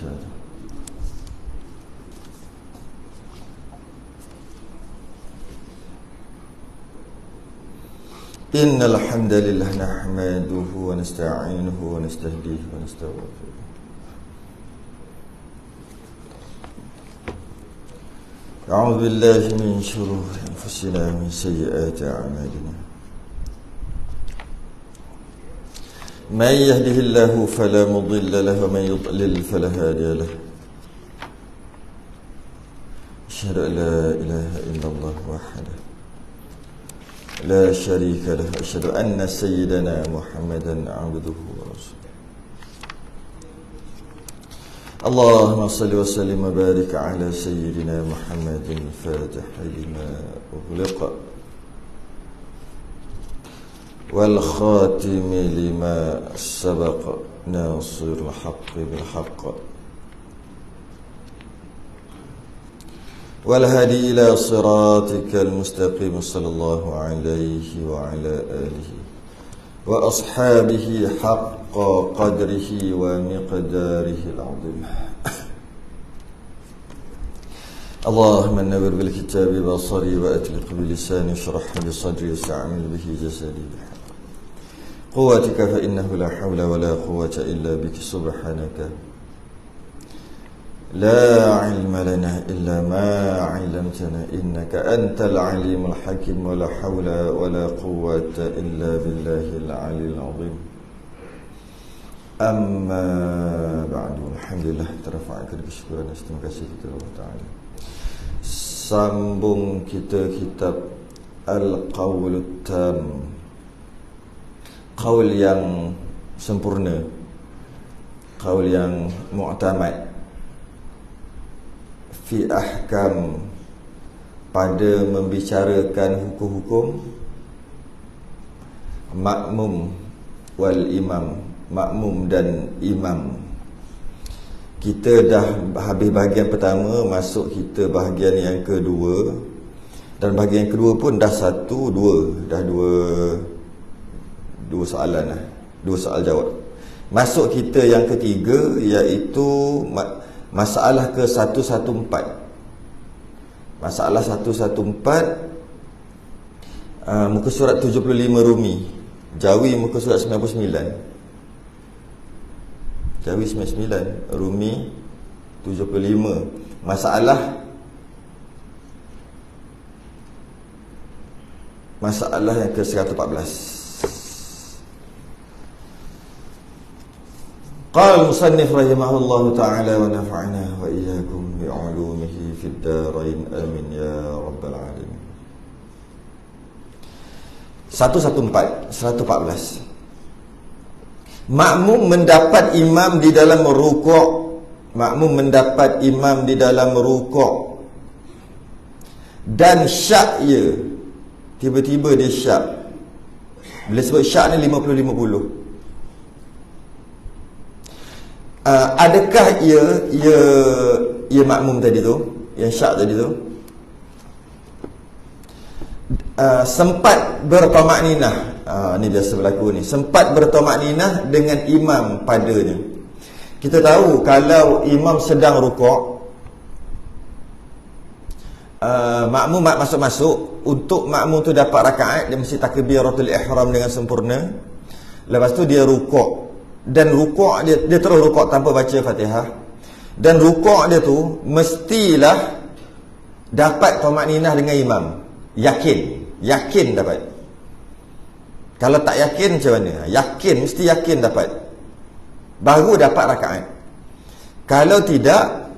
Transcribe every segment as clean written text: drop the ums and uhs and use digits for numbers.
وبركاته. إن الحمد لله نحمده ونستعينه ونستهديه ونستغفره. أعوذ بالله من شرور أنفسنا ومن سيئات أعمالنا. من يهده الله فلا مضل له ومن يضلل فلا هادي له. أشهد أن لا إله إلا الله وحده لا شريك له. أشهد أن سيدنا محمدا عبده ورسوله. اللهم صل وسلم وبارك على سيدنا محمد الفاتح لما أغلق والخاتم لما سبق ناصر الحق بالحق والهدي إلى صراطك المستقيم صلى الله عليه وعلى آله وأصحابه حق قدره ومقداره العظيم. اللهم نور بالكتاب بصري وأطلق بلساني اشرح بصدري واستعمل به جسدي بحق قوتك فإنه لا حول ولا قوة إلا بك سبحانك لا علم لنا إلا ما علمتنا إنك أنت العليم الحكيم ولا حول ولا قوة إلا بالله العلي العظيم. أما بعد Alhamdulillah terafa'kan kesyukuran dan terima kasih kepada Allah Ta'ala. Sambung kita kitab Al-Qawlut Tam, qaul yang sempurna, qaul yang mu'tamad fi ahkam, pada membicarakan hukum-hukum makmum wal imam, makmum dan imam. Kita dah habis bahagian pertama, masuk kita bahagian yang kedua. Dan bahagian yang kedua pun dah dua soalan lah, dua soal jawab. Masuk kita yang ketiga, iaitu masalah ke 114. Masalah 114, muka surat 75 Rumi, Jawi muka surat 99. Jawi 99, Rumi 75. Masalah yang ke 114. Qala al-musannif rahimahullahu ta'ala wa nafa'ana wa iyyakum bi'ulumihi fid darain amin ya rabbal alamin. 114. Makmum mendapat imam di dalam rukuk. Makmum mendapat imam di dalam rukuk dan syak ia, tiba-tiba dia syak. Bila sebut syak ni 50-50. Adakah ia makmum tadi tu, yang syak tadi tu, sempat bertamakninah. Ni biasa berlaku ni, sempat bertamakninah dengan imam padanya. Kita tahu kalau imam sedang rukuk, makmum masuk-masuk, untuk makmum tu dapat rakaat, dia mesti takbiratul ihram dengan sempurna. Lepas tu dia rukuk, dan rukuk dia terus rukuk tanpa baca Fatihah. Dan rukuk dia tu mestilah dapat tamakninah dengan imam. Yakin dapat. Kalau tak yakin macam mana? Yakin, mesti yakin dapat, baru dapat rakaat. Kalau tidak,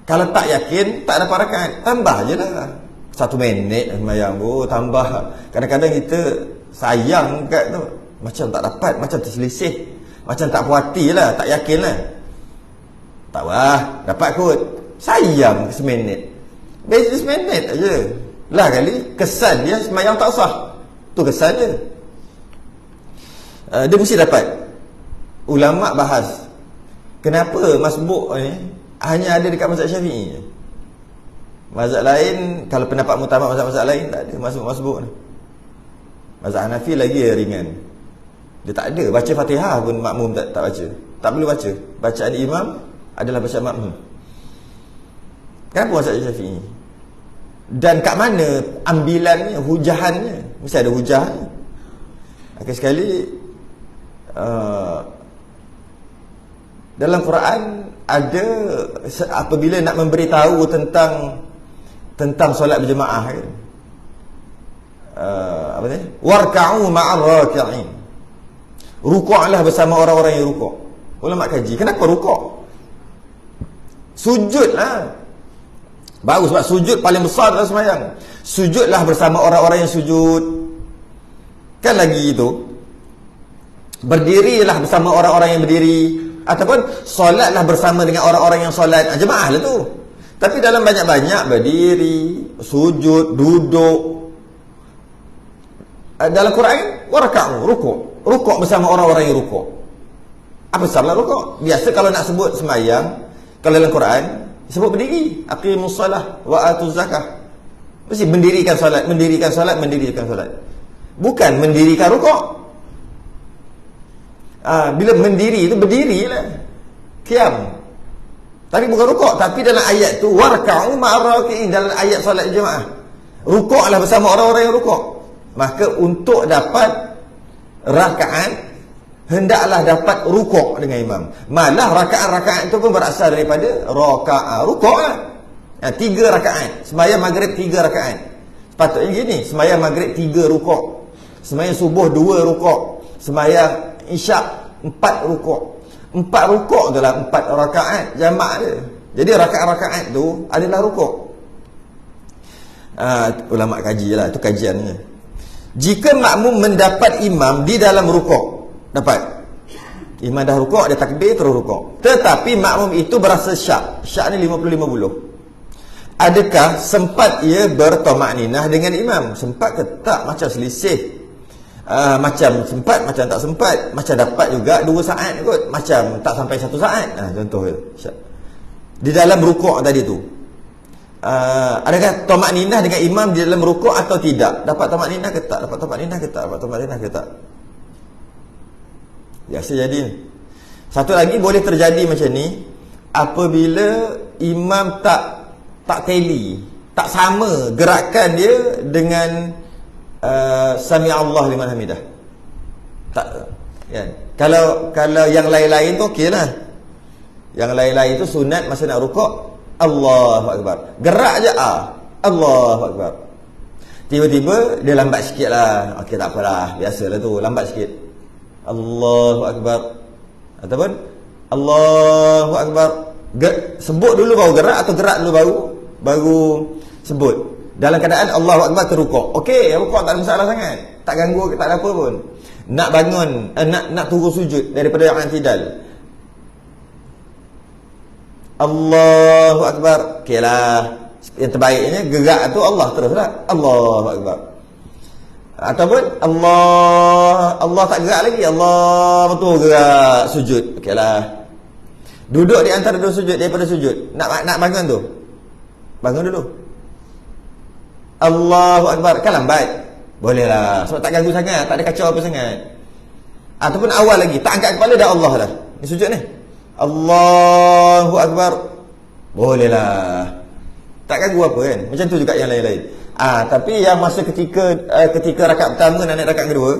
kalau tak yakin, tak dapat rakaat. Tambah je lah 1 minit sembahyang tu, tambah. Kadang-kadang kita sayang kat tu, macam tak dapat, macam terselisih, macam tak puas hati lah, tak yakin lah. Tak apa, dapat kot, sayang seminit, beza seminit aja lah kali. Kesan dia sembahyang tak sah, tu kesan dia. Dia mesti dapat. Ulama' bahas kenapa masbuk ni hanya ada dekat mazhab Syafi'i je. Mazhab lain, kalau pendapat mutamak mazhab-mazhab lain, tak ada masbuk ni. Mazhab Hanafi lagi ringan, dia tak ada baca Fatihah pun, makmum tak baca, tak perlu baca. Bacaan imam adalah baca makmum. Kenapa mazhab Syafi'i? Dan kat mana ambilannya, hujahannya? Mesti ada hujah. Akhir sekali dalam Quran ada, apabila nak memberitahu tentang solat berjemaah kan, apa ni? Warka'u ma'ar raki'in. Rukuklah bersama orang-orang yang rukuk. Ulama kaji, kenapa rukuk? Sujudlah. Baru sebab sujud paling besar dalam sembahyang. Sujudlah bersama orang-orang yang sujud. Kan lagi itu, berdirilah bersama orang-orang yang berdiri, ataupun solatlah bersama dengan orang-orang yang solat. Jemaah lah tu. Tapi dalam banyak-banyak berdiri, sujud, duduk. Dalam Quran waraka'u, rukuk. Rukuk bersama orang-orang yang rukuk. Apa salah rukuk? Biasa kalau nak sebut sembahyang, kalau dalam Quran sebut berdiri, aqimus solah wa atuz zakah. Mesti mendirikan solat, mendirikan solat, mendirikan solat. Bukan mendirikan rukuk. Bila mendiri itu berdirilah, qiyam. Tapi bukan rukuk. Tapi dalam ayat tu warka'u ma'ar raki'in, dalam ayat solat jemaah, rukuklah bersama orang-orang yang rukuk. Maka untuk dapat rakaat, hendaklah dapat rukuk dengan imam. Malah rakaat-rakaat itu pun berasal daripada rakaat, rukuk lah. 3 rakaat. Sembahyang maghrib 3 rakaat. Sepatutnya gini, sembahyang maghrib 3 rukuk, sembahyang subuh 2 rukuk, sembahyang isyak 4 rukuk. 4 rukuk tu lah 4 rakaat jamak dia. Jadi rakaat-rakaat tu adalah rukuk. Ulama kaji lah, itu kajiannya. Jika makmum mendapat imam di dalam rukuk, dapat imam dah rukuk, dia takbir terus rukuk, tetapi makmum itu berasa syak. Syak ni 50-50. Adakah sempat ia bertamakninah dengan imam? Sempat ke tak? Macam selisih. Macam sempat, macam tak sempat. Macam dapat juga 2 saat kot, macam tak sampai 1 saat. Contoh dia di dalam rukuk tadi tu, adakah tamakninah dengan imam di dalam rukuk atau tidak? Dapat tamakninah ke tak? Dapat tamakninah ke tak? Dapat tamakninah ke tak? Biasa jadi. Satu lagi boleh terjadi macam ni, apabila imam tak tally, tak sama gerakan dia dengan sami Allah liman hamidah. Tak kan? Kalau yang lain-lain tu okeylah. Yang lain-lain tu sunat masa nak rukuk, Allahu akbar. Gerak je Allahu akbar. Tiba-tiba dia lambat sikit lah. Okey, tak apalah, biasalah tu, lambat sikit. Allahu akbar. Ataupun Allahu akbar. Sebut dulu baru gerak, atau gerak dulu baru sebut. Dalam keadaan Allahu akbar terrukuk. Okey, rukuk tak ada masalah sangat. Tak ganggu, tak ada apa pun. Nak bangun, nak turun sujud daripada yang i'tidal, Allahu akbar. Okeylah, yang terbaiknya gerak tu Allah teruslah, Allahu akbar. Ataupun Allah tak gerak lagi, Allah betul gerak sujud. Okeylah, duduk di antara 2 sujud, daripada sujud nak bangun tu, bangun dulu, Allahu akbar. Kan lambat, boleh lah, sebab tak ganggu sangat, tak ada kacau apa sangat. Ataupun awal lagi, tak angkat kepala dah Allah dah, ni sujud ni, Allahu akbar, boleh lah, tak ganggu apa kan. Macam tu juga yang lain-lain. Tapi yang masa ketika rakaat pertama nak naik rakaat kedua,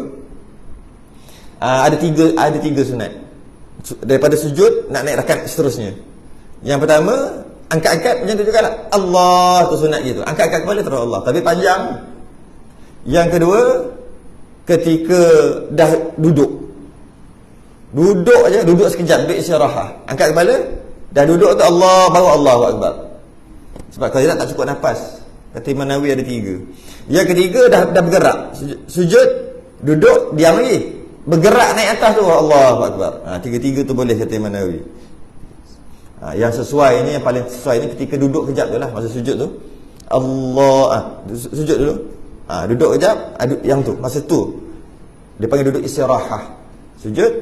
ada tiga sunat. Daripada sujud nak naik rakaat seterusnya. Yang pertama angkat-angkat macam tu juga lah, Allah tu sunat gitu, angkat-angkat kepala terus Allah, tapi panjang. Yang kedua, ketika dah duduk aja, duduk sekejap, duduk istirahat, angkat kepala, dah duduk tu Allah, baru Allahu akbar. Sebab kalau tak cukup nafas, kata Imam Nawawi ada 3. Yang ketiga dah bergerak, sujud, duduk, diam lagi, bergerak naik atas tu Allahu akbar. Tiga-tiga tu boleh, kata Imam Nawawi. Yang sesuai ni, yang paling sesuai ni ketika duduk kejap tu lah, masa sujud tu Allah, sujud dulu, duduk kejap, yang tu, masa tu dia panggil duduk istirahat. Sujud,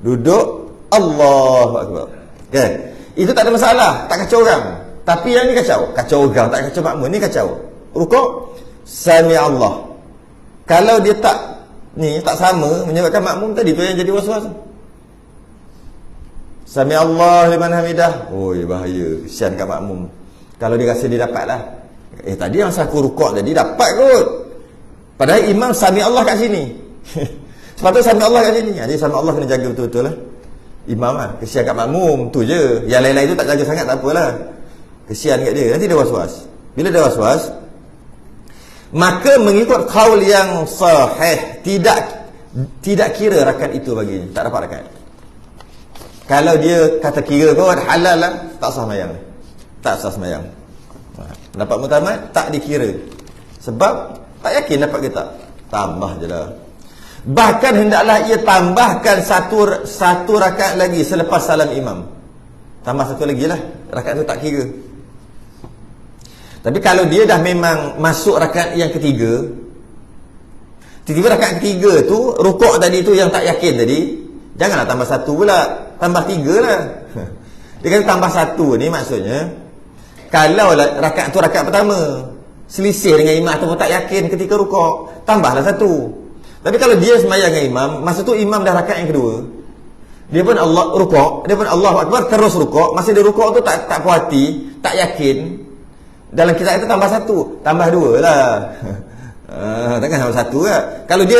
duduk, Allahu akbar. Okay, itu tak ada masalah, tak kacau orang. Tapi yang ni kacau orang, tak kacau makmum, ni kacau. Rukuk, sami Allah. Kalau dia tak sama, menyebabkan makmum tadi tu yang jadi was-was. Sami Allah liman hamidah. Oi, bahaya. Kesian kat makmum. Kalau dia rasa dia dapat lah. Tadi yang aku rukuk tadi dapat kot. Padahal imam sami Allah kat sini. Sebab tu sami Allah kat sini. Jadi sami Allah kena jaga betul-betul lah. Imam lah. Kesian kat makmum. Tu je. Yang lain-lain tu tak jaga sangat tak apalah. Kesian kat dia. Nanti dia was-was. Bila dia was-was, maka mengikut qaul yang sahih, tidak kira rakaat itu baginya. Tak dapat rakaat. Kalau dia kata kira kot halal lah, tak sah sembahyang. Tak sah sembahyang. Pendapat mutamat tak dikira. Sebab tak yakin dapat ke tak. Tambah je lah. Bahkan hendaklah ia tambahkan satu rakaat lagi selepas salam imam. Tambah satu lagi lah. Rakaat tu tak kira. Tapi kalau dia dah memang masuk rakaat yang ketiga, tiba-tiba rakaat ketiga tu, rukuk tadi tu yang tak yakin tadi, janganlah tambah satu pula, tambah tiga lah. Dia kata tambah satu ni maksudnya, kalau rakaat tu rakaat pertama, selisih dengan imam ataupun tak yakin ketika rukuk, tambahlah satu. Tapi kalau dia sembahyang dengan imam, masa tu imam dah rakaat yang kedua, dia pun Allah rukuk, dia pun Allahu Akbar terus rukuk, masa dia rukuk tu tak puas hati, tak yakin, dalam kitab itu tambah satu, tambah dua lah. Takkan tambah satu lah. Kalau dia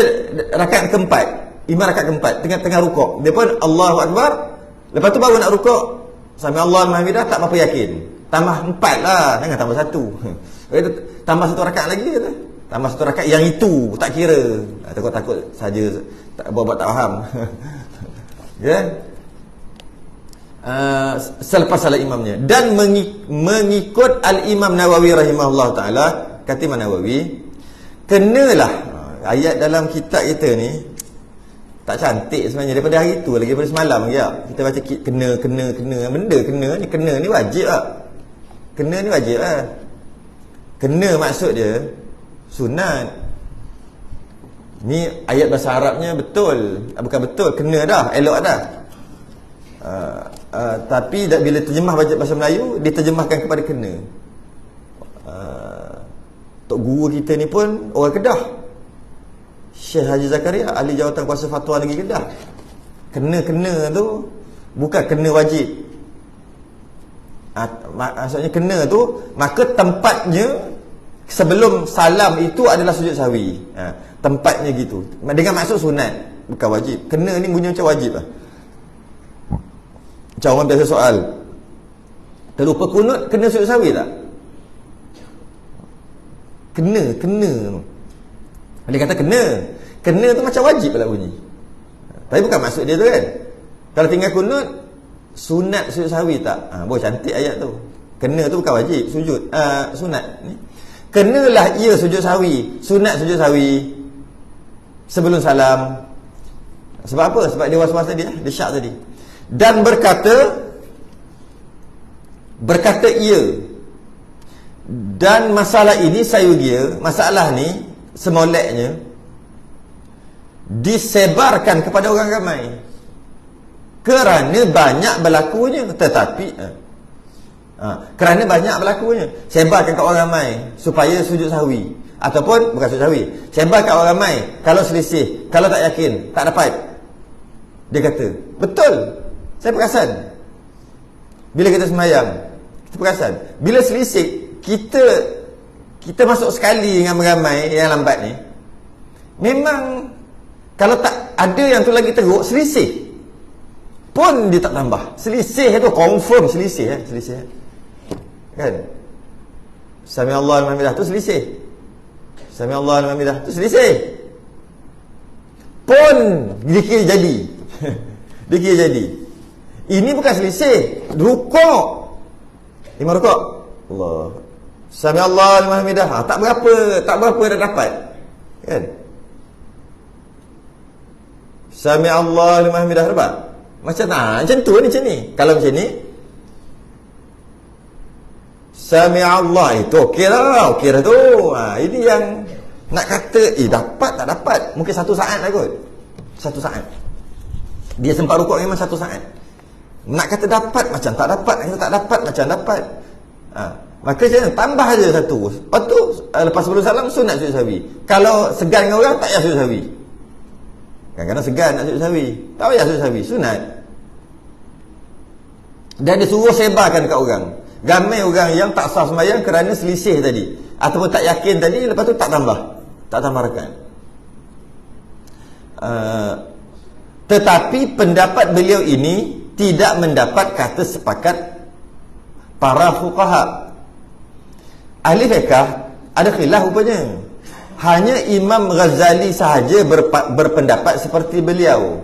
rakaat keempat, imam rakaat keempat, tengah rukuk, dia pun Allahu Akbar, lepas tu baru nak rukuk, sami Allah mahamidah, tak apa yakin, tambah empat lah, jangan tambah satu. Tambah satu rakaat lagi kata. Tambah satu rakaat yang itu tak kira. Takut saja tak buat tak faham. Ya. Selepas salat imamnya dan mengikut al-Imam Nawawi rahimahullah taala, kata Imam Nawawi, kenalah ayat dalam kitab kita ni tak cantik sebenarnya daripada hari tu lagi, daripada semalam ya. Kita baca kena benda kena ni wajib lah. Kena ni wajib lah. Kena maksud dia sunat. Ni ayat bahasa Arabnya betul, bukan betul, kena dah, elok dah. Tapi bila terjemah bahasa Melayu, diterjemahkan kepada kena. Tok guru kita ni pun orang Kedah, Syekh Haji Zakaria, ahli jawatan kuasa fatwa negeri Kedah. Kena tu bukan kena wajib. Maksudnya kena tu, maka tempatnya sebelum salam itu adalah sujud sahwi. Tempatnya gitu. Dengan maksud sunat, bukan wajib. Kena ni bunyi macam wajib lah. Macam orang biasa soal, terlupa kunut, kena sujud sahwi tak? Kena. Dia kata kena tu macam wajib pula bunyi. Tapi bukan maksud dia tu kan. Kalau tinggal kunut, sunat sujud sahwi tak? Boleh cantik ayat tu. Kena tu bukan wajib, sujud sunat ni. Kenalah ia sujud sahwi, sunat sujud sahwi sebelum salam. Sebab apa? Sebab dia was-was tadi, dia syak tadi. Dan berkata ia, dan masalah ini masalah ni semoleknya disebarkan kepada orang ramai kerana banyak berlakunya. Tetapi kerana banyak berlakunya, sebarkan kat orang ramai supaya sujud sahwi, ataupun bukan sujud sahwi, sebar kat orang ramai. Kalau selisih, kalau tak yakin, tak dapat, dia kata betul, saya perasan. Bila kita sembahyang, kita perasan. Bila selisih, kita masuk sekali dengan ramai yang lambat ni, memang kalau tak ada yang tu lagi teruk, selisih pun dia tak tambah. Selisih tu confirm selisih kan. Sami Allah al-mahmidah tu selisih. Sami Allah al-mahmidah tu selisih pun dikira jadi. Dikira jadi. Ini bukan selisih, rukuk. 5 rukuk. Allah. Sami Allah al-mahmidah. Tak berapa dah dapat. Kan? Sami Allah al-mahmidah dapat. Macam tu ni, macam ni. Kalau macam ni, Sami Allah itu okey dah tu. Ini yang nak kata dapat tak dapat, mungkin 1 saat lah kot. 1 saat. Dia sempat rukuk memang 1 saat. Nak kata dapat macam tak dapat, nak kata tak dapat macam dapat. Maka jangan tambah aja 1. Lepas tu lepas sebelum salam sunat sujud sahwi. Kalau segan dengan orang tak payah sujud sahwi. Kadang-kadang segan nak sujud sahwi, tak payah sujud sahwi, sunat. Dan dia suruh sebarkan kat orang. Ramai orang yang tak sah sembahyang kerana selisih tadi, ataupun tak yakin tadi, lepas tu tak tambah rakaat. Tetapi pendapat beliau ini tidak mendapat kata sepakat para fuqaha. Ahli fiqh ada khilaf rupanya. Hanya Imam Ghazali sahaja berpendapat seperti beliau.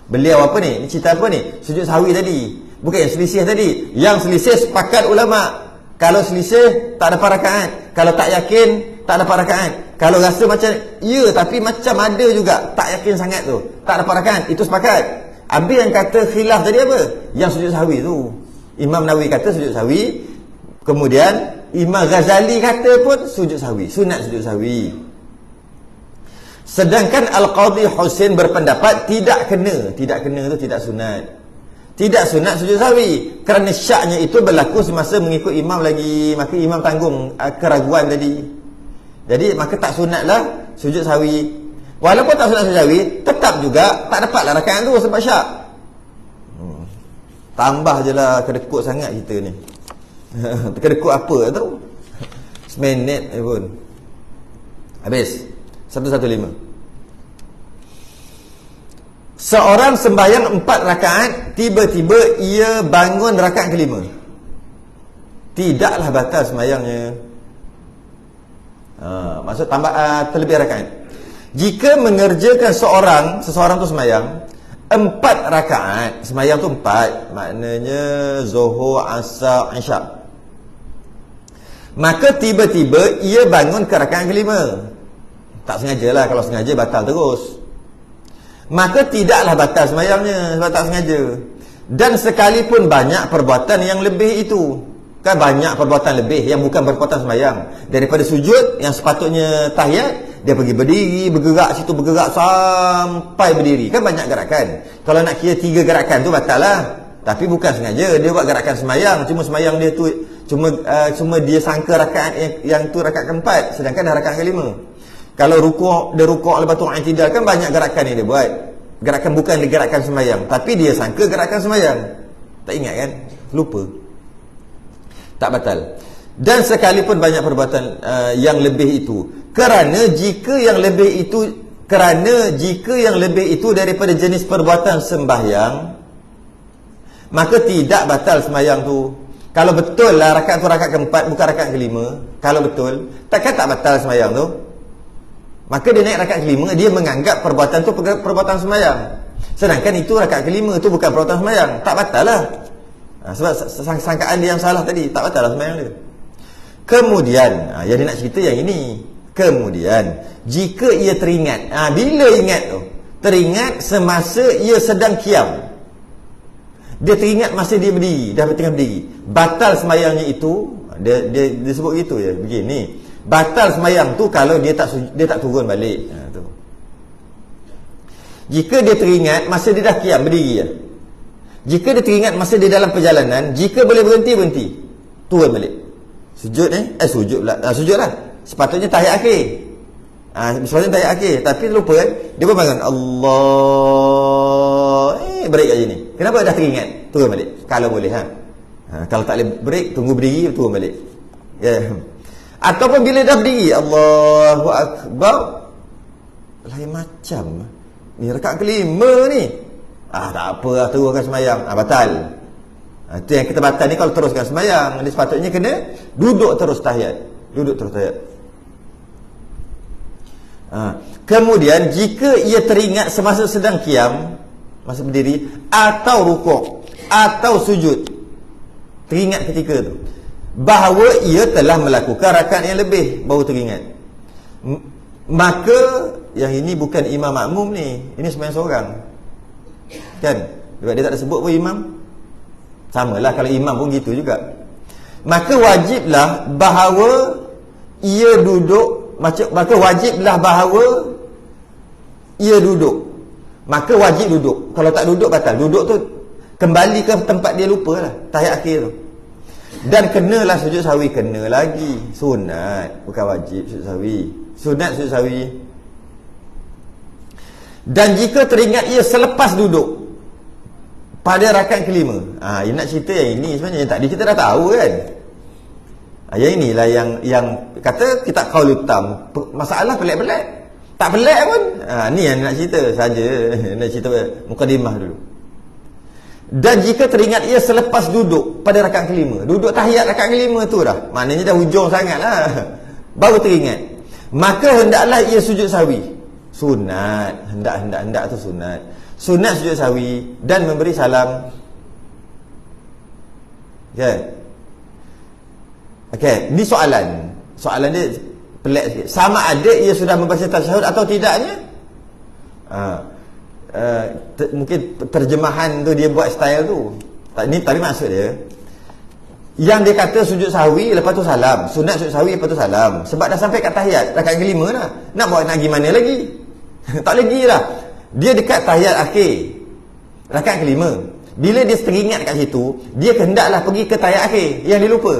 Beliau apa ni? Ini cerita apa ni? Sujud sahwi tadi. Bukan yang selisih tadi. Yang selisih sepakat ulama. Kalau selisih tak dapat rakaat. Kalau tak yakin tak dapat rakaat. Kalau rasa macam ya tapi macam ada juga tak yakin sangat tu, tak dapat rakaat, itu sepakat. Habis yang kata khilaf tadi apa? Yang sujud sahwi tu. Imam Nawawi kata sujud sahwi. Kemudian Imam Ghazali kata pun sujud sahwi, sunat sujud sahwi. Sedangkan Al-Qadhi Husain berpendapat tidak kena tu tidak sunat. Tidak sunat sujud sahwi kerana syaknya itu berlaku semasa mengikut imam lagi, maka imam tanggung keraguan tadi. Jadi maka tak sunatlah sujud sahwi. Walaupun tak sunat sujud sahwi, tetap juga tak dapatlah rakaat tu sebab syak. Tambah je lah, kedekut sangat kita ni. Kedekut apa tu? Seminit pun habis. 115. Seorang sembahyang 4 rakaat, tiba-tiba ia bangun rakaat kelima, tidaklah batal sembahyangnya. Maksud tambah terlebih rakaat. Jika mengerjakan seseorang tu sembahyang 4 rakaat, sembahyang tu 4, maknanya Zuhur, Asar, Isyak, maka tiba-tiba ia bangun ke rakaat kelima. Tak sengaja lah, kalau sengaja batal terus. Maka tidaklah batal sembahyangnya sebab tak sengaja. Dan sekalipun banyak perbuatan yang lebih itu, kan banyak perbuatan lebih yang bukan perbuatan sembahyang. Daripada sujud yang sepatutnya tahiyat, dia pergi berdiri, bergerak situ, bergerak sampai berdiri, kan banyak gerakan. Kalau nak kira 3 gerakan tu batal lah. Tapi bukan sengaja dia buat gerakan sembahyang, cuma sembahyang dia tu cuma dia sangka rakaat yang tu rakaat keempat, sedangkan dah rakaat kelima. Kalau dia rukuk lepas tu i'tidal, kan banyak gerakan yang dia buat. Gerakan bukan gerakan sembahyang, tapi dia sangka gerakan sembahyang. Tak ingat kan? Lupa. Tak batal. Dan sekalipun banyak perbuatan yang lebih itu, kerana jika yang lebih itu daripada jenis perbuatan sembahyang, maka tidak batal sembahyang tu. Kalau betul lah rakaat tu rakaat keempat, bukan rakaat kelima, kalau betul, takkan tak batal sembahyang tu. Maka dia naik rakaat kelima, dia menganggap perbuatan tu perbuatan sembahyang, sedangkan itu rakaat kelima, itu bukan perbuatan sembahyang. Tak batal lah. Sebab sangkaan dia yang salah tadi, tak batal lah sembahyang dia. Kemudian yang dia nak cerita yang ini. Kemudian jika ia teringat, bila ingat tu, teringat semasa ia sedang qiyam, dia teringat masa dia berdiri, dah tengah berdiri, batal sembahyangnya itu. Dia sebut gitu ya, begini, batal sembahyang tu kalau dia tak turun balik. Tu. Jika dia teringat masa dia dah qiyam berdiri ya. Jika dia teringat masa dia dalam perjalanan, jika boleh berhenti, turun balik. Sujud sujud lah. Sepatutnya tahiyat akhir. Sepatutnya tahiyat akhir, tapi lupa kan. Dia pun bangun, Allah, break kat sini. Kenapa dah teringat? Turun balik. Kalau boleh kalau tak boleh break, tunggu berdiri, turun balik. Ataupun bila dah berdiri, Allahu Akbar, lain macam ni rakaat kelima ni. Tak apa lah, teruskan sembahyang. Batal. Itu yang kita batal ni kalau teruskan sembahyang. Dia sepatutnya kena duduk terus tahiyat. Kemudian jika ia teringat semasa sedang qiyam, masa berdiri, atau rukuk, atau sujud, teringat ketika tu bahawa ia telah melakukan rakaat yang lebih, baru teringat, maka yang ini bukan imam makmum ni, ini sembahyang seorang kan, sebab dia tak ada sebut pun imam. Samalah kalau imam pun gitu juga. Maka wajiblah bahawa ia duduk, maka wajiblah bahawa ia duduk, maka wajib duduk. Kalau tak duduk batal. Duduk tu kembali ke tempat dia, lupalah tahiyat akhir tu. Dan kenalah sujud sahwi, kena lagi. Sunat, bukan wajib sujud sahwi. Sunat sujud sahwi. Dan jika teringat ia selepas duduk, pada rakaat kelima. Yang nak cerita yang ini sebenarnya, yang tadi kita dah tahu kan. Yang inilah yang kata kitab Qaulul Tam. Masalah pelik-pelik. Tak pelik pun. Ni yang nak cerita saja. Nak cerita mukadimah dulu. Dan jika teringat ia selepas duduk pada rakaat kelima, duduk tahiyat rakaat kelima tu dah, maknanya dah hujung sangat lah, baru teringat, maka hendaklah ia sujud sahwi. Sunat. Hendak tu sunat. Sunat sujud sahwi dan memberi salam. Okey, ni soalan. Soalan dia pelik sikit. Sama ada ia sudah membaca tasyahud atau tidaknya? Mungkin terjemahan tu dia buat style tu. Tapi maksud dia, yang dia kata sujud sahwi lepas tu salam, sunat sujud sahwi lepas tu salam, sebab dah sampai kat tahiyat rakaat kelima dah. Nak buat nak pergi mana lagi? Tak lagi dah. Dia dekat tahiyat akhir rakaat kelima. Bila dia teringat kat situ, dia hendaklah pergi ke tahiyat akhir yang dia lupa.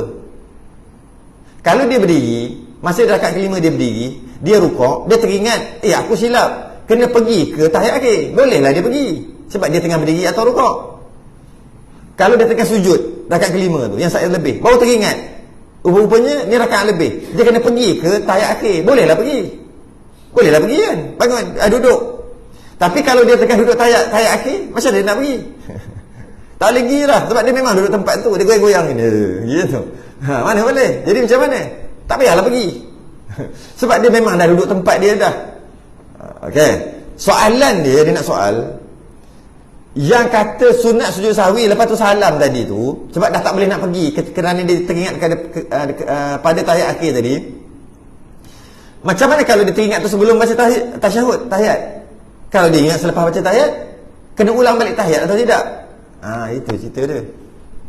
Kalau dia berdiri, masa rakaat kelima dia berdiri, dia rukuk, dia teringat, aku silap, kena pergi ke tahiyat akhir. Bolehlah dia pergi, sebab dia tengah berdiri atau rukuk. Kalau dia tengah sujud rakaat kelima tu, yang saya lebih, baru teringat, rupanya ni rakaat lebih, dia kena pergi ke tahiyat akhir. Bolehlah pergi kan, bangun, duduk. Tapi kalau dia tengah duduk tahiyat akhir, macam mana dia nak pergi? Tak lagi lah, sebab dia memang duduk tempat tu, dia goyang-goyang gitu. Mana boleh? Jadi macam mana? Tak payahlah pergi. Sebab dia memang dah duduk tempat dia dah. Okey. Soalan dia nak soal, yang kata sunat sujud sahwi lepas tu salam tadi tu, sebab dah tak boleh nak pergi kerana dia teringat pada tahiyat akhir tadi. Macam mana kalau dia teringat tu sebelum baca tasyahud, tahiyat? Kalau dia ingat selepas baca tahiyat, kena ulang balik tahiyat atau tidak? Itu cerita dia.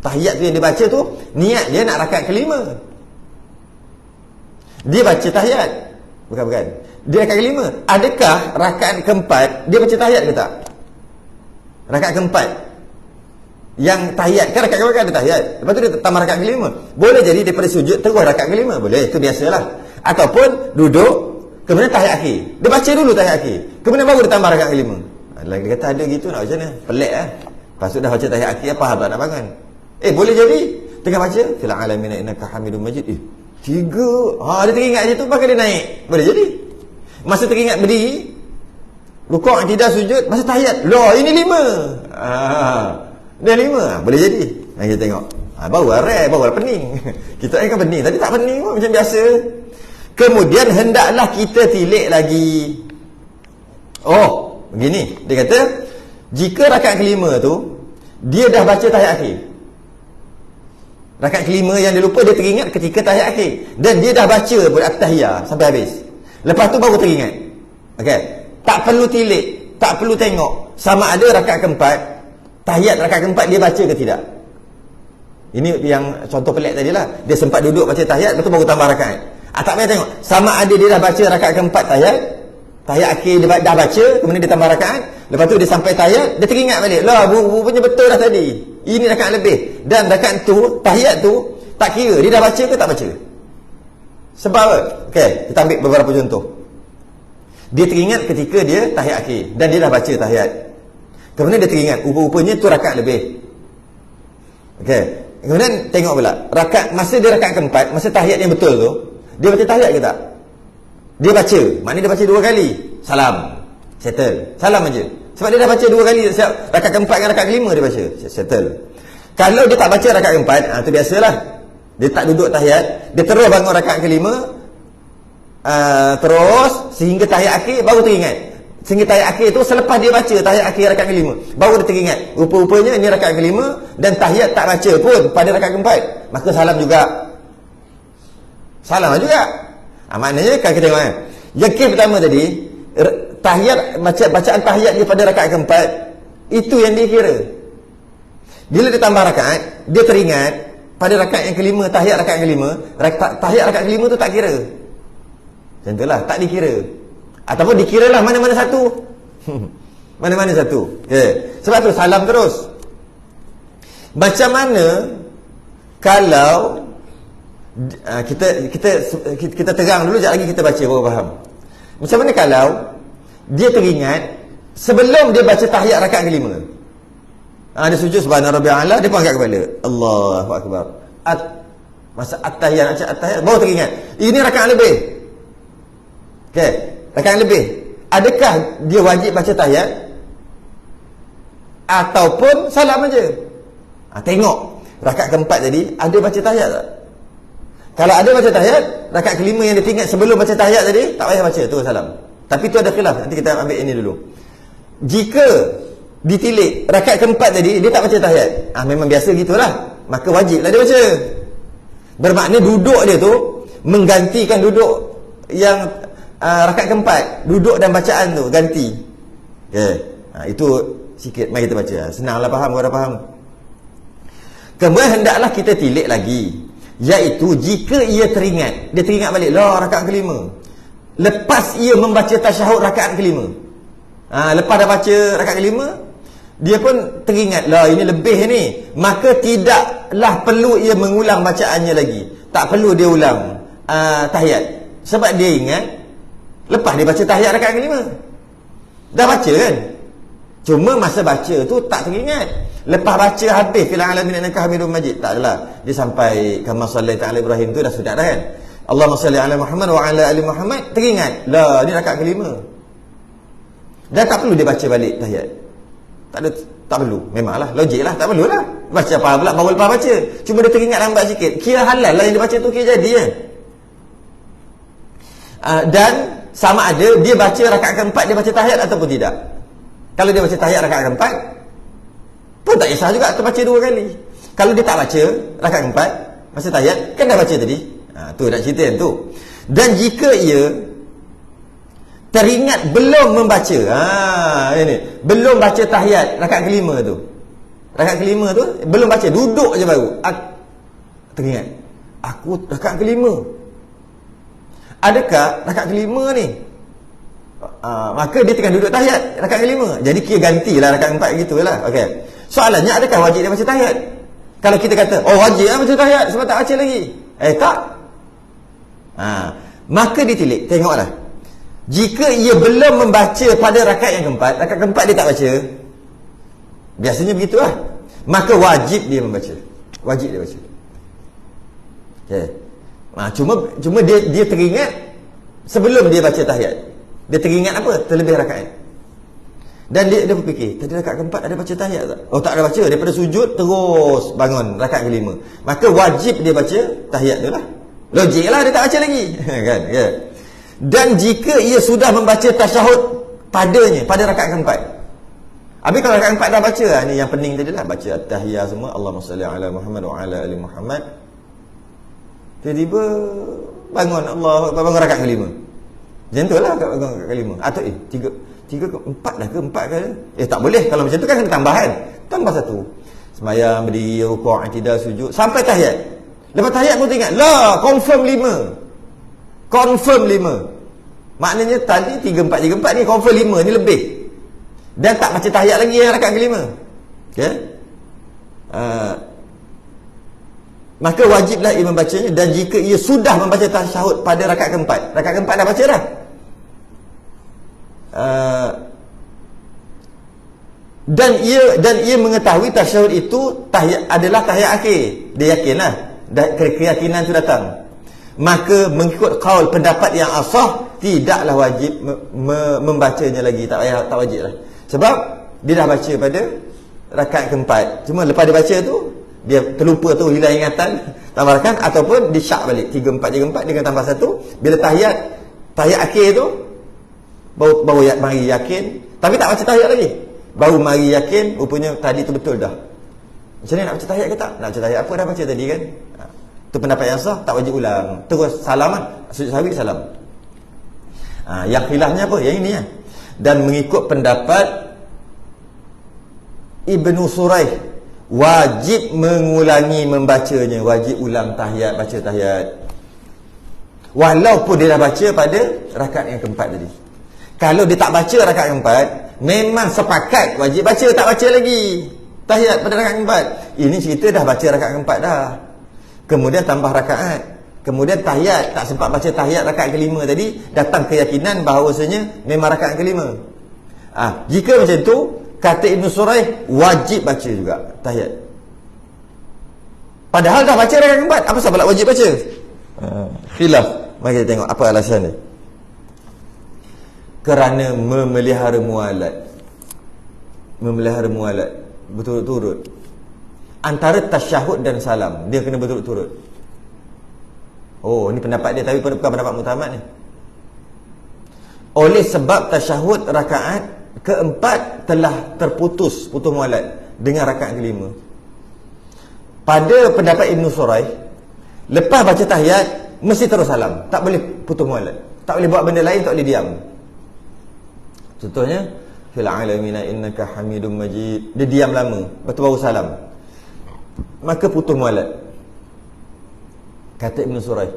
Tahiyat tu yang dia baca tu, niat dia nak rakaat kelima. Dia baca tahiyat. Bukan. Dia rakaat kelima. Adakah rakaat keempat dia baca tahiyat ke tak? Rakaat keempat yang tahiyat, kan rakaat keempat ada tahiyat, lepas tu dia tambah rakaat kelima. Boleh jadi daripada sujud terus rakaat kelima. Boleh, itu biasalah. Ataupun duduk, kemudian tahiyat akhir. Dia baca dulu tahiyat akhir, kemudian baru dia tambah rakaat kelima. Lagi kata ada gitu, nak macam mana? Pelik lah. Lepas tu dah baca tahiyat akhir, apa hal nak bangun? Boleh jadi tengah baca fil alamin innaka hamidum majid, 3, dia teringat je tu, maka dia naik. Boleh jadi. Masa teringat berdiri, rukuk, tidak, sujud, masa tahiyat, ini 5. Dia 5. Boleh jadi. Kita tengok. Baru rare, baru pening. Kita kan pening. Tadi tak pening pun, macam biasa. Kemudian hendaklah kita tilik lagi. Begini. Dia kata, jika rakaat kelima tu dia dah baca tahiyat akhir, rakaat kelima yang dia lupa, dia teringat ketika tahiyat akhir, dan dia dah baca at-tahiyah sampai habis, lepas tu baru teringat. Okey, tak perlu tilik, tak perlu tengok sama ada rakaat keempat, tahiyat rakaat keempat dia baca ke tidak. Ini yang contoh pelik tadi lah. Dia sempat duduk baca tahiyat, lepas tu baru tambah rakaat. Tak payah tengok sama ada dia dah baca rakaat keempat tahiyat akhir dia dah baca, kemudian dia tambah rakaat, lepas tu dia sampai tahiyat, dia teringat balik, rupanya betul dah tadi, ini rakaat lebih, dan rakaat tu, tahiyat tu tak kira dia dah baca ke tak baca. Sebab apa? Okey, kita ambil beberapa contoh. Dia teringat ketika dia tahiyat akhir, dan dia dah baca tahiyat, kemudian dia teringat rupanya tu rakaat lebih. Okey, kemudian tengok pula rakaat, masa dia rakaat keempat, masa tahiyat yang betul tu, dia baca tahiyat ke tak? Dia baca, maknanya dia baca 2 kali, salam, settle, salam aja. Sebab dia dah baca 2 kali, rakaat keempat dengan rakaat kelima dia baca, settle. Kalau dia tak baca rakaat keempat, tu biasalah, dia tak duduk tahiyat, dia terus bangun rakaat kelima, terus sehingga tahiyat akhir baru teringat. Sehingga tahiyat akhir tu, selepas dia baca tahiyat akhir rakaat kelima, baru dia teringat rupa-rupanya ini rakaat kelima, dan tahiyat tak baca pun pada rakaat keempat, maka salam juga. Salam juga. Maknanya kan kita tengok yang kes pertama tadi, tahiyat, bacaan tahiyat dia pada rakaat keempat, itu yang dia kira. Bila dia tambah rakaat, dia teringat pada rakaat yang kelima, tahiyat rakaat yang kelima, tahiyat rakaat kelima tu tak kira. Macam itulah, tak dikira. Ataupun dikiralah mana-mana satu. Mana-mana satu. Okay. Sebab tu salam terus. Macam mana kalau kita terang dulu, sekejap lagi kita baca baru faham. Macam mana kalau dia teringat sebelum dia baca tahiyat rakaat kelima, Dia sujud subhana rabbiyal a'la, dia pun angkat kepala. Allahu akbar. Masa at-tahiyat, baru teringat. Ini rakaat lebih. Okey, rakaat lebih. Adakah dia wajib baca tahiyat ataupun salam aja? Tengok rakaat keempat tadi ada baca tahiyat tak? Kalau ada baca tahiyat, rakaat kelima yang dia teringat sebelum baca tahiyat tadi, tak payah baca, terus salam. Tapi tu ada khilaf. Nanti kita ambil ini dulu. Jika ditilik rakaat keempat tadi dia tak baca tahiyat, memang biasa gitulah, maka wajiblah dia baca. Bermakna duduk dia tu menggantikan duduk yang rakaat keempat. Duduk dan bacaan tu ganti. Okey. Itu sikit, mari kita baca. Senanglah faham, kau dah faham. Kemudian hendaklah kita tilik lagi, iaitu jika ia teringat, dia teringat balik lah rakaat kelima, lepas ia membaca tasyahud rakaat kelima. Lepas dah baca rakaat kelima, dia pun teringat lah ini lebih ni, maka tidaklah perlu ia mengulang bacaannya lagi. Tak perlu dia ulang tahiyat, sebab dia ingat lepas dia baca tahiyat rakaat kelima. Dah baca kan, cuma masa baca tu tak teringat. Lepas baca habis fil alamin innaka hamidum majid, tak adalah dia sampai kama sallaita ala Ibrahim tu dah sudah dah kan. Allahumma salli ala Muhammad wa ala ali Muhammad, teringat lah ni rakaat kelima. Dan tak perlu dia baca balik tahiyat. Tak perlu. Memanglah logik lah, tak perlulah baca apa pula baru lepas baca. Cuma dia teringat lambat sikit, kira halal lah yang dia baca tu, kira jadi kan. Dan sama ada dia baca rakaat keempat dia baca tahiyat ataupun tidak. Kalau dia baca tahiyat rakaat keempat pun tak kisah juga, terbaca 2 kali. Kalau dia tak baca rakaat keempat masa tahiyat, kan dah baca tadi. Tu nak cerita yang tu. Dan jika ia teringat belum membaca, ini belum baca tahiyat rakaat kelima tu, belum baca, duduk je baru teringat, aku rakaat kelima, adakah rakaat kelima ni, maka dia tengah duduk tahiyat rakaat kelima, jadi kira gantilah rakaat keempat gitu lah. Okey, soalannya adakah wajib dia baca tahiyat? Kalau kita kata wajib lah baca tahiyat sebab tak baca lagi, tak, maka ditilik, tengoklah, jika ia belum membaca pada rakaat yang keempat, rakaat keempat dia tak baca, biasanya begitulah, maka wajib dia membaca, wajib dia baca. Okay. Cuma dia teringat sebelum dia baca tahiyat, dia teringat apa? Terlebih rakaat. Dan dia berfikir, tadi rakaat keempat ada baca tahiyat tak? Tak ada baca, daripada sujud terus bangun rakaat kelima, maka wajib dia baca tahiyat tu lah. Logik lah, dia tak baca lagi. Kan? Yeah. Dan jika ia sudah membaca tasyahud padanya, pada rakaat keempat. Habis kalau rakaat keempat dah baca, ni yang pening tadi lah, baca at-tahiyah semua, Allahumma salli ala Muhammad wa ala ali Muhammad. Tiba-tiba bangun, bangun rakaat kelima. Macam tu lah bangun rakaat kelima. Atau tiga ke empat dah ke, empat ke? Tak boleh, kalau macam tu kan kena tambahan. Tambah satu. Sembahyang, berdiri, rukuk, i'tidal, sujud, sampai tahiyat. Lepas tahiyat pun teringat, lah, confirm 5. Confirm 5. Maknanya tadi 3-4 ni confirm 5, ni lebih. Dan tak baca tahiyat lagi yang rakaat kelima. Okay? Maka wajiblah ia membacanya. Dan jika ia sudah membaca tasyahud pada rakaat keempat, rakaat keempat dah baca dah, dan ia mengetahui tasyahud itu adalah tahiyat akhir, dia yakinlah, keyakinan itu datang, maka mengikut qaul pendapat yang asah, tidaklah wajib membacanya lagi, tak wajib lah. Sebab dia dah baca pada rakaat keempat, cuma lepas dia baca tu dia terlupa tu, hilang ingatan, tambahkan, ataupun dia syak balik 3-4 dengan tambah 1. Bila tahiyat akhir tu baru mari yakin, tapi tak baca tahiyat lagi, baru mari yakin rupanya tadi tu betul dah. Macam ni nak baca tahiyat ke tak? Nak baca tahiyat apa dah baca tadi kan? Itu pendapat yang sah, tak wajib ulang, terus salam lah, sujud sahwi salam. Yang khilafnya apa? Yang ini ya. Dan mengikut pendapat Ibnu Suraih, wajib mengulangi membacanya, wajib ulang tahiyat, baca tahiyat, walaupun dia dah baca pada rakaat yang keempat tadi. Kalau dia tak baca rakaat keempat, memang sepakat wajib baca, tak baca lagi tahiyat pada rakaat keempat. Ini cerita dah baca rakaat keempat dah, kemudian tambah rakaat, kemudian tahiyat, tak sempat baca tahiyat rakaat kelima tadi, datang keyakinan bahawasanya memang rakaat kelima. Jika macam tu, kata Ibn Suraih, wajib baca juga tahiyat. Padahal dah baca rakaat keempat, apa sebab pula wajib baca? Khilaf. Mari kita tengok apa alasan dia. Kerana memelihara mualat. Memelihara mualat berturut-turut. Antara tasyahud dan salam, dia kena berturut-turut. Oh, ni pendapat dia, tapi bukan pendapat muktamad ni. Oleh sebab tasyahud rakaat keempat telah putus mualat dengan rakaat kelima. Pada pendapat Ibn Suraih, lepas baca tahiyat mesti terus salam, tak boleh putus mualat, tak boleh buat benda lain, tak boleh diam. Contohnya, fil alamina innaka hamidum majid, dia diam lama, lepas tu baru salam, maka putus mualat, kata Ibn Suraih.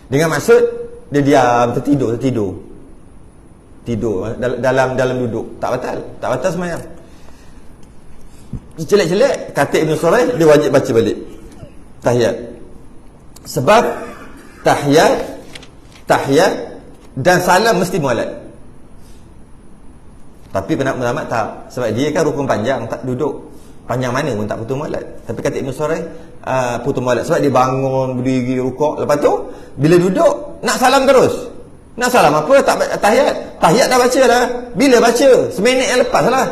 Dengan maksud dia diam, tertidur dalam duduk, tak batal sembahyang. Jelek-jelek, kata Ibn Suraih, dia wajib baca balik tahiyat. Sebab tahiyat dan salam mesti mualat. Tapi pendapat tak, sebab dia kan rukun panjang, tak duduk panjang mana pun tak putus mualat. Tapi kata Ibn Suraih, putus mualat sebab dia bangun, berdiri, rukuk, lepas tu bila duduk nak salam terus. Nak salam apa? Tak tahiyat dah baca dah. Bila baca? Seminit yang lepas lah,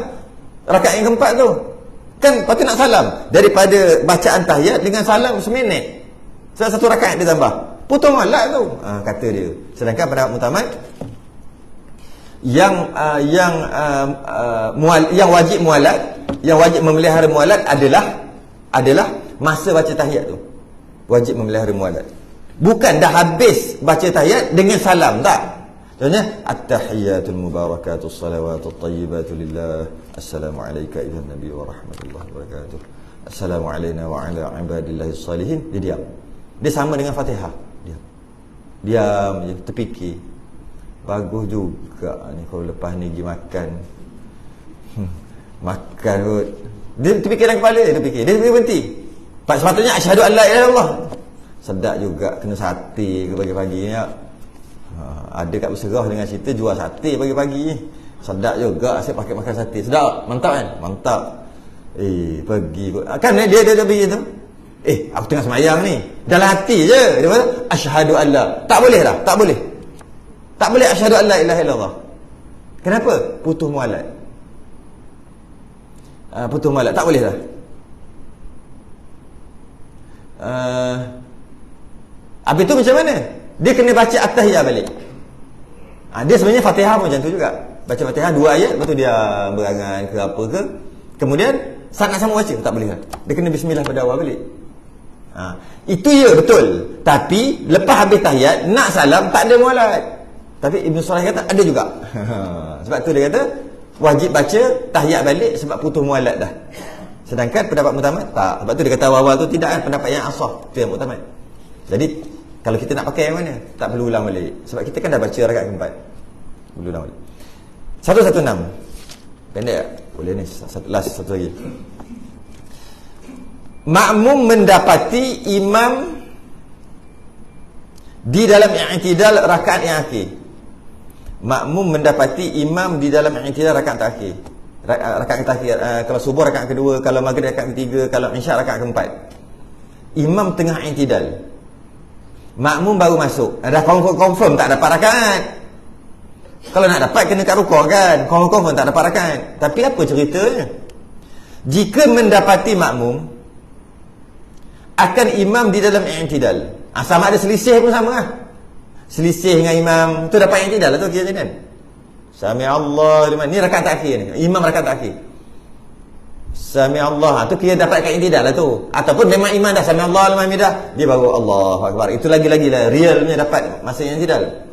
rakaat yang keempat tu. Kan patut nak salam. Daripada bacaan tahiyat dengan salam seminit, satu rakaat dia tambah, putus mualat tu, kata dia. Sedangkan pendapat muktamad, yang wajib mualat, yang wajib memelihara mualat adalah masa baca tahiyat tu. Wajib memelihara mualat. Bukan dah habis baca tahiyat dengan salam, tak. Contohnya, at-tahiyatul mubarakatus salawatut tayyibatu lillah, assalamu alayka ayyuhan nabiy wa rahmatullahi wa barakatuh, assalamu alayna wa ala ibadillahis salihin. Dia diam. Dia sama dengan Fatihah. Diam je, terfikir. Bagus juga ni kalau lepas ni pergi makan. Makan kot. Dia terfikir dalam kepala dia, dia berhenti. Sepatutnya asyhadu an la ilaha illallah. Sedap juga kena sate ke pagi-pagi ni. Ada kat Berserah dengan cerita jual sate pagi-pagi. Sedap juga asyik pakai makan sate. Sedap, mantap kan? Mantap. Pergi kot. Kan dia pergi tu. Aku tengah semayang ni. Dalam hati je dia kata asyhadu an la. Tak boleh dah, tak boleh. Tak boleh asyhadu an la ilaha illallah. Kenapa? Putus mualat. Putus mualat, tak boleh dah. Habis tu macam mana? Dia kena baca at-tahiyah balik. Dia sebenarnya Fatihah pun macam tu juga. Baca Fatihah 2 ayat, lepas tu dia berangan ke apa ke. Kemudian saat nak sama baca, tak boleh lah. Dia kena bismillah pada awal balik. Itu ya, betul. Tapi lepas habis tahiyat nak salam tak ada mualat. Tapi Ibn Suraih kata ada juga. Sebab tu dia kata wajib baca tahiyat balik sebab putus mualat dah. Sedangkan pendapat muktamad tak. Sebab tu dia kata awal-awal tu tidak kan pendapat yang asah, tu yang muktamad. Jadi kalau kita nak pakai yang mana, tak perlu ulang balik. Sebab kita kan dah baca rakaat keempat. Perlu ulang balik. 116. Pendek tak? Boleh ni, satu lagi. Makmum mendapati imam di dalam i'tidal rakaat yang akhir. Makmum mendapati imam di dalam i'tidal rakaat terakhir. Rakaat terakhir, kalau subuh rakaat kedua, kalau maghrib rakaat ketiga, kalau isyak rakaat keempat. Imam tengah i'tidal, makmum baru masuk, dah confirm tak dapat rakaat. Kalau nak dapat kena kat rukuk kan, confirm tak dapat rakaat. Tapi apa ceritanya? Jika mendapati makmum akan imam di dalam i'tidal, sama ada selisih pun sama lah. Selisih dengan imam tu dapat i'tidal lah tu kira kan. Sami Allah liman, ni rakaat terakhir ni, imam rakaat terakhir. Sami Allah tu kira dapat kat i'tidal lah tu. Ataupun memang imam dah sami Allah liman hamidah, dia baru Allahu akbar. Itu lagi-lagi lah realnya dapat masa i'tidal.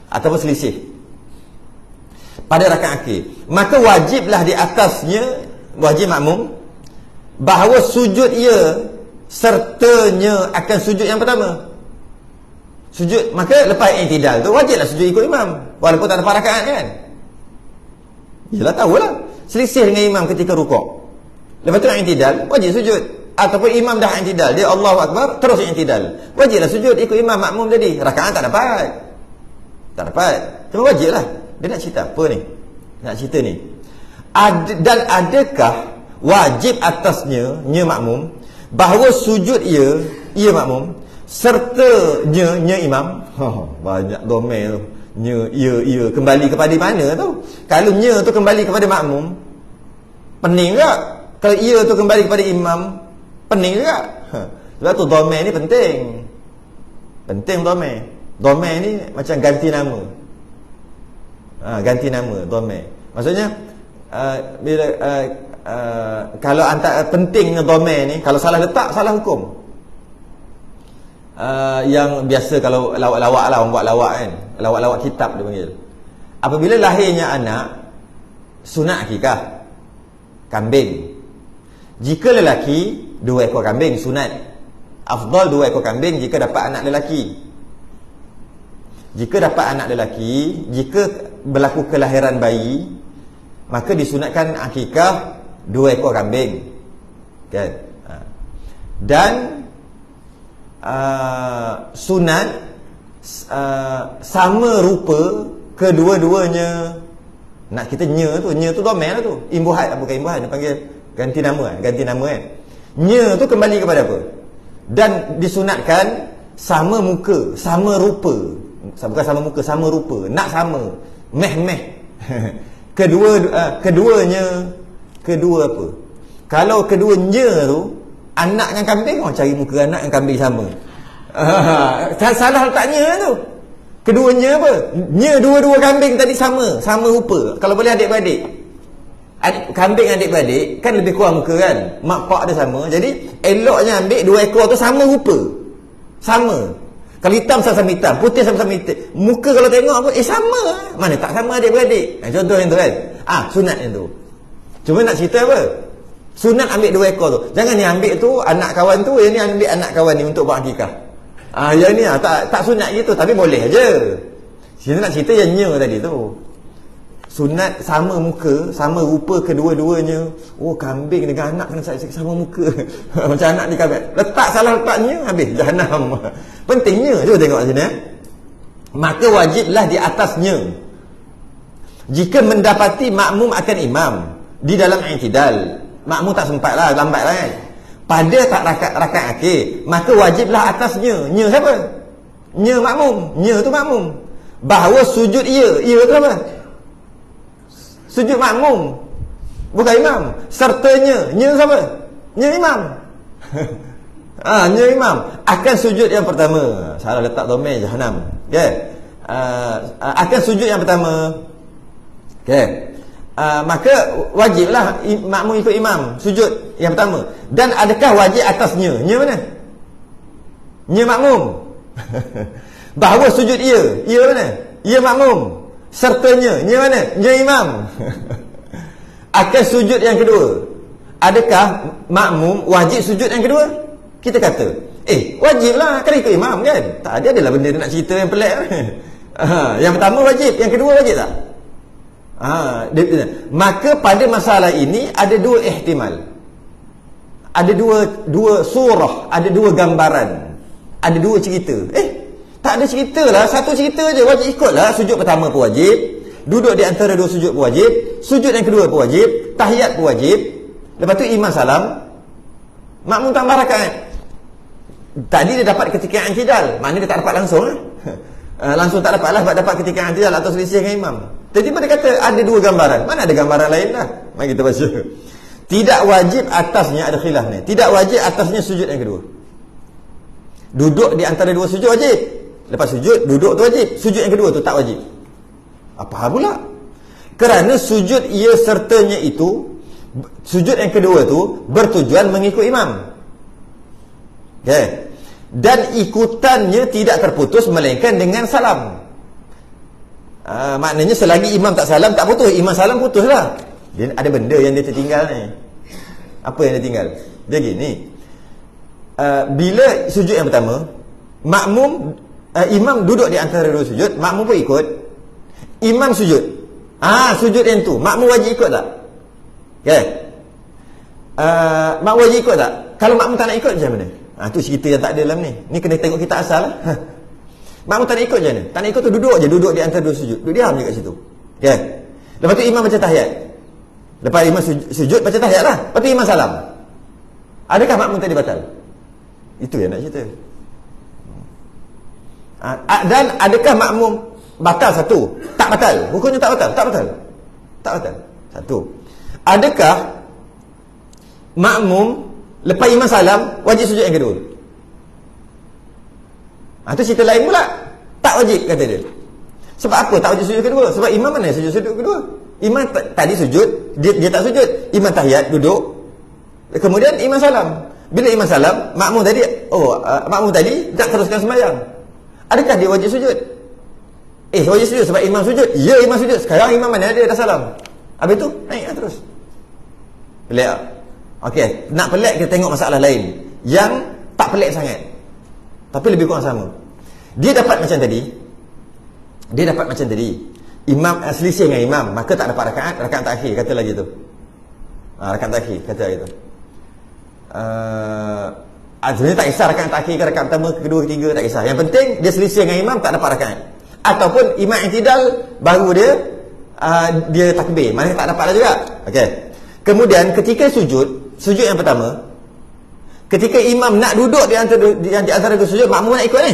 Ataupun selisih pada rakaat akhir, maka wajiblah di atasnya, wajib makmum, bahawa sujud ia sertanya akan sujud yang pertama. Sujud, maka lepas i'tidal tu wajiblah sujud ikut imam walaupun tak dapat rakaat kan. Yelah, tahulah selisih dengan imam ketika rukuk, lepas tu i'tidal wajib sujud. Ataupun imam dah i'tidal, dia Allahu akbar terus i'tidal, wajiblah sujud ikut imam. Makmum tadi rakaat tak dapat, cuma wajiblah. Dia nak cerita apa ni? Nak cerita ni, Dan adakah wajib atasnya makmum bahawa sujud ia makmum serta nya imam? Banyak domel tu. Ia kembali kepada mana tu? Kalau nya tu kembali kepada makmum, pening tak? Kalau ia tu kembali kepada imam, pening tak? Sebab tu domel ni penting. Penting domel. Domel ni macam ganti nama. Ganti nama domel. Maksudnya bila kalau antara pentingnya domel ni, kalau salah letak salah hukum. Yang biasa kalau lawak-lawak lah, orang buat lawak kan, lawak-lawak kitab dia panggil. Apabila lahirnya anak, sunat akikah kambing. Jika lelaki, 2 ekor kambing sunat. Afdal 2 ekor kambing jika dapat anak lelaki. Jika dapat anak lelaki, jika berlaku kelahiran bayi, maka disunatkan akikah 2 ekor kambing, kan? Dan sunat sama rupa kedua-duanya. Nak kita nya tu domel lah tu. Imbuhat, bukan imbuhat, dia panggil ganti nama kan. Nya tu kembali kepada apa? Dan disunatkan sama muka, sama rupa. Bukan sama muka, sama rupa. Nak sama, meh keduanya apa? Kalau keduanya tu anak dengan kambing, orang cari muka anak dengan kambing sama. Salah letaknya tu. Keduanya apa? Nya dua-dua kambing tadi sama rupa. Kalau boleh adik-beradik. Kambing adik-beradik kan lebih kurang muka kan. Mak pak dia sama. Jadi eloknya ambil 2 ekor tu sama rupa. Sama. Kalau hitam sama-sama hitam, putih sama-sama hitam. Muka kalau tengok apa, sama. Mana tak sama adik-beradik. Contoh yang tu kan. Sunat yang tu. Cuma nak cerita apa? Sunat ambil 2 ekor tu. Jangan ni ambil tu anak kawan tu, yang ni ambil anak kawan ni untuk buat akikah. Yang ni tak sunat gitu, tapi boleh aja. Sini nak cerita yang nya tadi tu. Sunat sama muka, sama rupa kedua-duanya. Kambing dengan anak kena sama muka. Macam anak ni kambing. Salah letaknya, habis jahanam. Pentingnya, cuba tengok sini. Maka wajiblah di atasnya. Jika mendapati makmum akan imam di dalam i'tidal, makmum tak sempat lah, lambat lah kan, pada tak rakaat akhir, maka wajiblah atasnya. Nya siapa? Nya makmum. Nya tu makmum. Bahawa sujud ia tu apa? Sujud makmum, bukan imam. Sertanya, nya siapa? Nya imam. Nya imam akan sujud yang pertama. Salah letak domel, jahanam. Okay? Akan sujud yang pertama. Okay? Maka wajiblah makmum ikut imam sujud yang pertama. Dan adakah wajib atasnya? Nya mana? Nya makmum. Bahawa sujud ia mana? Ia makmum. Sertanya, nya mana? Nya imam. Akan sujud yang kedua. Adakah makmum wajib sujud yang kedua? Kita kata, wajiblah, kan ikut imam kan? Tak adalah benda dia nak cerita yang pelik. Yang pertama wajib, yang kedua wajib tak? Maka pada masalah ini ada 2 ihtimal. Ada dua surah, ada 2 gambaran. Ada 2 cerita. Tak ada cerita lah, satu cerita je. Wajib ikutlah. Sujud pertama pun wajib, duduk di antara 2 sujud pun wajib, sujud yang kedua pun wajib, tahiyat pun wajib. Lepas tu imam salam, makmum tambah rakaat. Tadi dia dapat ketika i'tidal, maknanya dia tak dapat langsung lah. Langsung tak dapat lah, sebab dapat ketika i'tidal atau selisih dengan imam. Tiba-tiba dia kata ada 2 gambaran. Mana ada gambaran lain lah? Mari kita baca. Tidak wajib atasnya, ada khilaf ni. Tidak wajib atasnya sujud yang kedua. Duduk di antara 2 sujud wajib. Lepas sujud, duduk tu wajib. Sujud yang kedua tu tak wajib. Apa pula? Kerana sujud ia sertanya itu, sujud yang kedua tu bertujuan mengikut imam. Okay. Dan ikutannya tidak terputus melainkan dengan salam. Maknanya selagi imam tak salam, tak putus. Imam salam, putus lah. Dia ada benda yang dia tertinggal ni. Apa yang dia tinggal? Dia gini, bila sujud yang pertama, imam duduk di antara 2 sujud, makmum pun ikut. Imam sujud, sujud yang tu makmum wajib ikut tak? Okay. Makmum wajib ikut tak? Kalau makmum tak nak ikut macam mana? Tu cerita yang tak ada dalam ni. Ni kena tengok kita asal lah. Makmum tak nak ikut macam mana? Tak nak ikut tu duduk je, duduk di antara 2 sujud, duduk diam je kat situ. Okay. Lepas tu imam baca tahiyat. Lepas imam sujud baca tahiyat lah. Lepas tu imam salam. Adakah makmum tadi batal? Itu yang nak cerita. Dan adakah makmum batal? Satu, tak batal. Hukumnya tak batal. Tak batal. Tak batal. Satu. Adakah makmum lepas imam salam wajib sujud yang kedua? Itu cerita lain pula. Tak wajib kata dia. Sebab apa tak wajib sujud kedua? Sebab imam mana sujud kedua? Imam tadi sujud, dia tak sujud. Imam tahiyat duduk. Kemudian imam salam. Bila imam salam, makmum tadi tak teruskan sembahyang. Adakah dia wajib sujud? Wajib sujud sebab imam sujud. Ya, imam sujud. Sekarang imam mana dia dah salam. Habis tu naik terus. Pelik tak? Okey, nak pelik kita tengok masalah lain yang tak pelik sangat, tapi lebih kurang sama. Dia dapat macam tadi. Imam selisih dengan imam, maka tak dapat rakaat terakhir kata lagi tu. Rakaat terakhir kata lagi tu. Sebenarnya tak kisah rakaat terakhir ke rakaat pertama, kedua, ketiga, tak kisah. Yang penting dia selisih dengan imam, tak dapat rakaat. Ataupun imam i'tidal baru dia takbir, maknanya tak dapat lah juga. Okey. Kemudian ketika sujud yang pertama, ketika imam nak duduk di antara dua sujud, makmum nak ikut ni,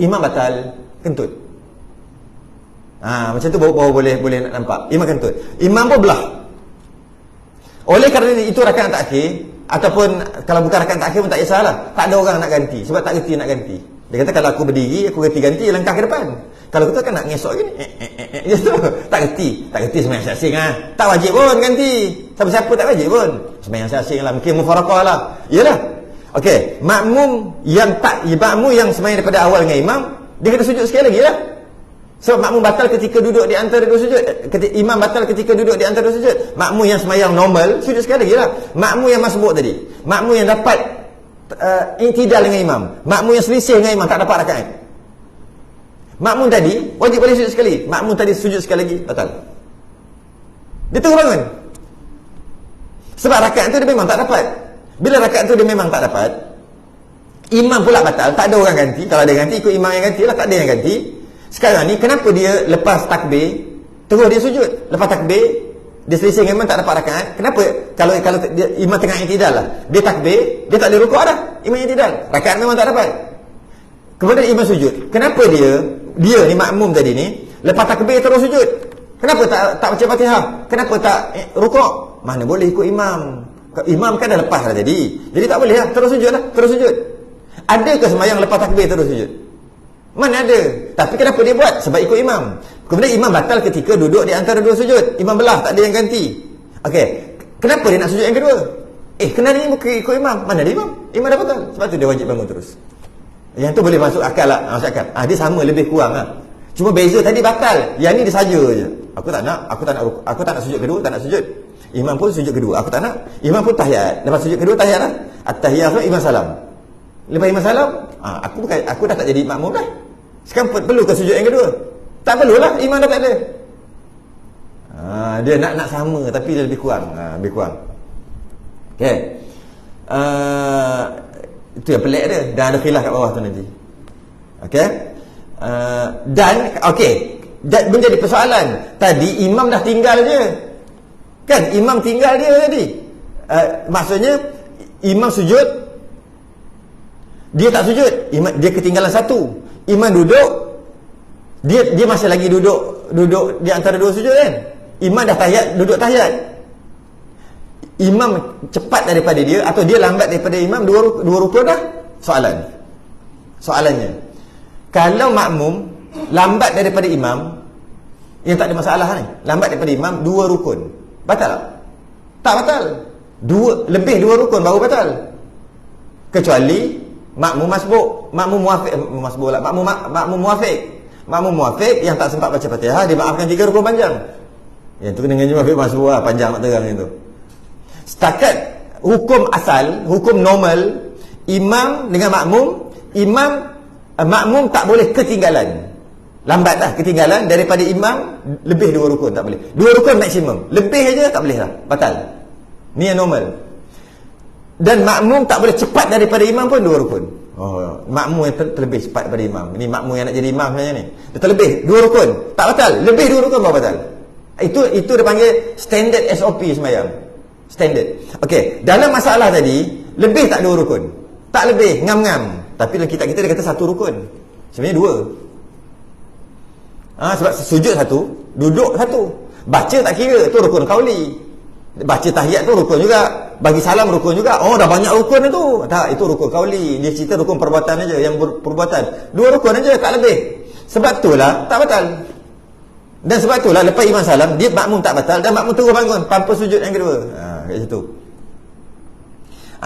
imam batal, kentut. Macam tu baru boleh nak nampak. Imam kentut. Imam pun belah. Oleh kerana itu rakaat terakhir, ataupun kalau bukan rakaat terakhir pun tak kisahlah. Tak ada orang nak ganti sebab tak reti nak ganti. Dia kata kalau aku berdiri, aku ganti langkah ke depan. Kalau kita kan nak ngesok gini, gitu. Tak reti sembahyang asing ah. Tak wajib pun ganti. Siapa-siapa tak wajib pun. Sembahyang asing lah, mungkin mufaraqah lah. Iyalah. Okey, makmum yang sembahyang daripada awal dengan imam, dia kena sujud sekali lagi lah. Sebab makmum batal ketika duduk di antara dua sujud. Imam batal ketika duduk di antara dua sujud. Makmum yang sembahyang normal sujud sekali lagi lah. Makmum yang masbuk tadi, makmum yang dapat i'tidal dengan imam, makmum yang selisih dengan imam tak dapat rakaat. Makmum tadi wajib boleh sujud sekali. Makmum tadi sujud sekali lagi batal. Dia terus bangun. Sebab rakaat tu dia memang tak dapat. Bila rakaat tu dia memang tak dapat, imam pula batal, tak ada orang ganti. Kalau ada ganti ikut imam yang ganti lah, tak ada yang ganti. Sekarang ni kenapa dia lepas takbir terus dia sujud? Lepas takbir dia selisih dengan imam tak dapat rakaat. Kenapa? Kalau dia, imam tengah i'tidal lah, dia takbir, dia tak ada rukuk dah. Imam i'tidal, rakaat memang tak dapat. Kemudian imam sujud. Kenapa dia ni makmum tadi ni lepas takbir terus sujud? Kenapa tak baca Fatihah? Kenapa tak rukuk? Mana boleh ikut imam. Imam kan dah lepas dah jadi tak boleh lah, terus sujud. Adakah sembahyang lepas takbir terus sujud? Mana ada. Tapi kenapa dia buat? Sebab ikut imam. Kemudian imam batal ketika duduk di antara dua sujud. Imam belah, tak ada yang ganti. Okey, kenapa dia nak sujud yang kedua? Kena ni bukan ikut imam. Mana ada imam? Imam dah batal. Sebab tu dia wajib bangun terus. Yang tu boleh masuk akal lah. Masuk akal. Dia sama lebih kurang lah. Cuma beza tadi batal, yang ni dia saja je. Aku tak nak sujud kedua, tak nak sujud. Imam pun sujud kedua, aku tak nak. Imam pun tahiyat. Lepas sujud kedua tahiyat lah. At-tahiyat imam salam. Lepas imam salam, aku dah tak jadi makmum dah. Sekarang perlu ke sujud yang kedua? Tak perlulah, imam dah tak ada. Dia nak sama tapi dia lebih kurang. Lebih kurang. Okey. Itu yang pelik dia. Dan ada khilaf kat bawah tu nanti. Okey. Dan menjadi persoalan. Tadi imam dah tinggal je. Kan imam tinggal dia tadi. Maksudnya imam sujud, dia tak sujud, dia ketinggalan satu. Imam duduk, dia masih lagi duduk di antara dua sujud kan. Imam dah tahiyat, duduk tahiyat. Imam cepat daripada dia atau dia lambat daripada imam dua rukun dah? Soalannya, kalau makmum lambat daripada imam, yang tak ada masalah ni, lambat daripada imam dua rukun, batal tak? Tak batal. Lebih dua rukun baru batal. Kecuali makmum masbuk, makmum muafiq yang tak sempat baca Fatihah, dia maafkan 3 rukun panjang. Yang tu kena dengan muafiq masbuk lah, panjang nak terang itu. Setakat hukum asal, hukum normal, imam dengan makmum tak boleh ketinggalan. Lambat dah ketinggalan daripada imam lebih 2 rukun tak boleh. 2 rukun maksimum. Lebih aja tak boleh lah, batal. Ni yang normal. Dan makmum tak boleh cepat daripada imam pun 2 rukun. Makmum yang terlebih cepat daripada imam. Ini makmum yang nak jadi imam sebenarnya ni. Dia terlebih 2 rukun, tak batal. Lebih 2 rukun baru batal. Itu dia panggil standard SOP sembahyang. Standard. Okey, dalam masalah tadi, lebih tak 2 rukun. Tak lebih, ngam-ngam. Tapi dalam kitab kita dia kata 1 rukun. Sebenarnya 2. Sebab sujud 1, duduk 1. Baca tak kira, tu rukun qauli. Baca tahiyat tu rukun juga. Bagi salam rukun juga. Oh, dah banyak rukun tu. Tak, itu rukun qauli. Dia cerita rukun perbuatan aja, yang perbuatan. 2 rukun aja, tak lebih. Sebab itulah tak batal. Dan sebab itulah lepas imam salam, dia makmum tak batal dan makmum terus bangun tanpa sujud yang kedua. Kat situ.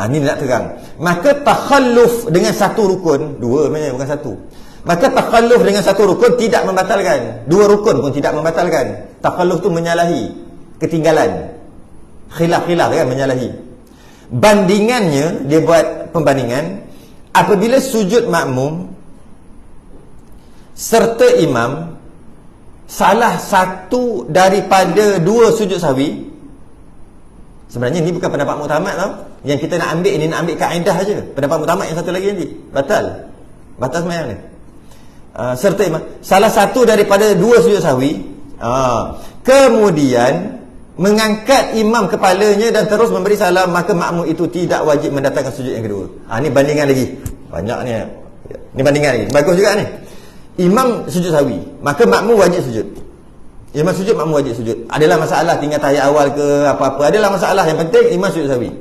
Ni nak terang. Maka takhalluf dengan 1 rukun, 2 sebenarnya bukan 1. Maka takhalluf dengan 1 rukun tidak membatalkan. 2 rukun pun tidak membatalkan. Takhalluf tu menyalahi, ketinggalan. Khilaf-khilaf kan, menyalahi. Bandingannya, dia buat pembandingan, apabila sujud makmum serta imam salah satu daripada 2 sujud sahwi, sebenarnya ni bukan pendapat muktamad tau. Yang kita nak ambil ni, nak ambil kaedah aja. Pendapat muktamad yang satu lagi nanti batal sembahyang ni. Serta imam salah satu daripada 2 sujud sahwi, kemudian mengangkat imam kepalanya dan terus memberi salam, maka makmum itu tidak wajib mendatangkan sujud yang kedua. Ni bandingan lagi. Banyak ni. Ni bandingan lagi. Bagus juga ni. Imam sujud sahwi, maka makmum wajib sujud. Imam sujud, makmum wajib sujud. Adalah masalah tinggal tahiyat awal ke apa-apa, adalah masalah. Yang penting imam sujud sahwi.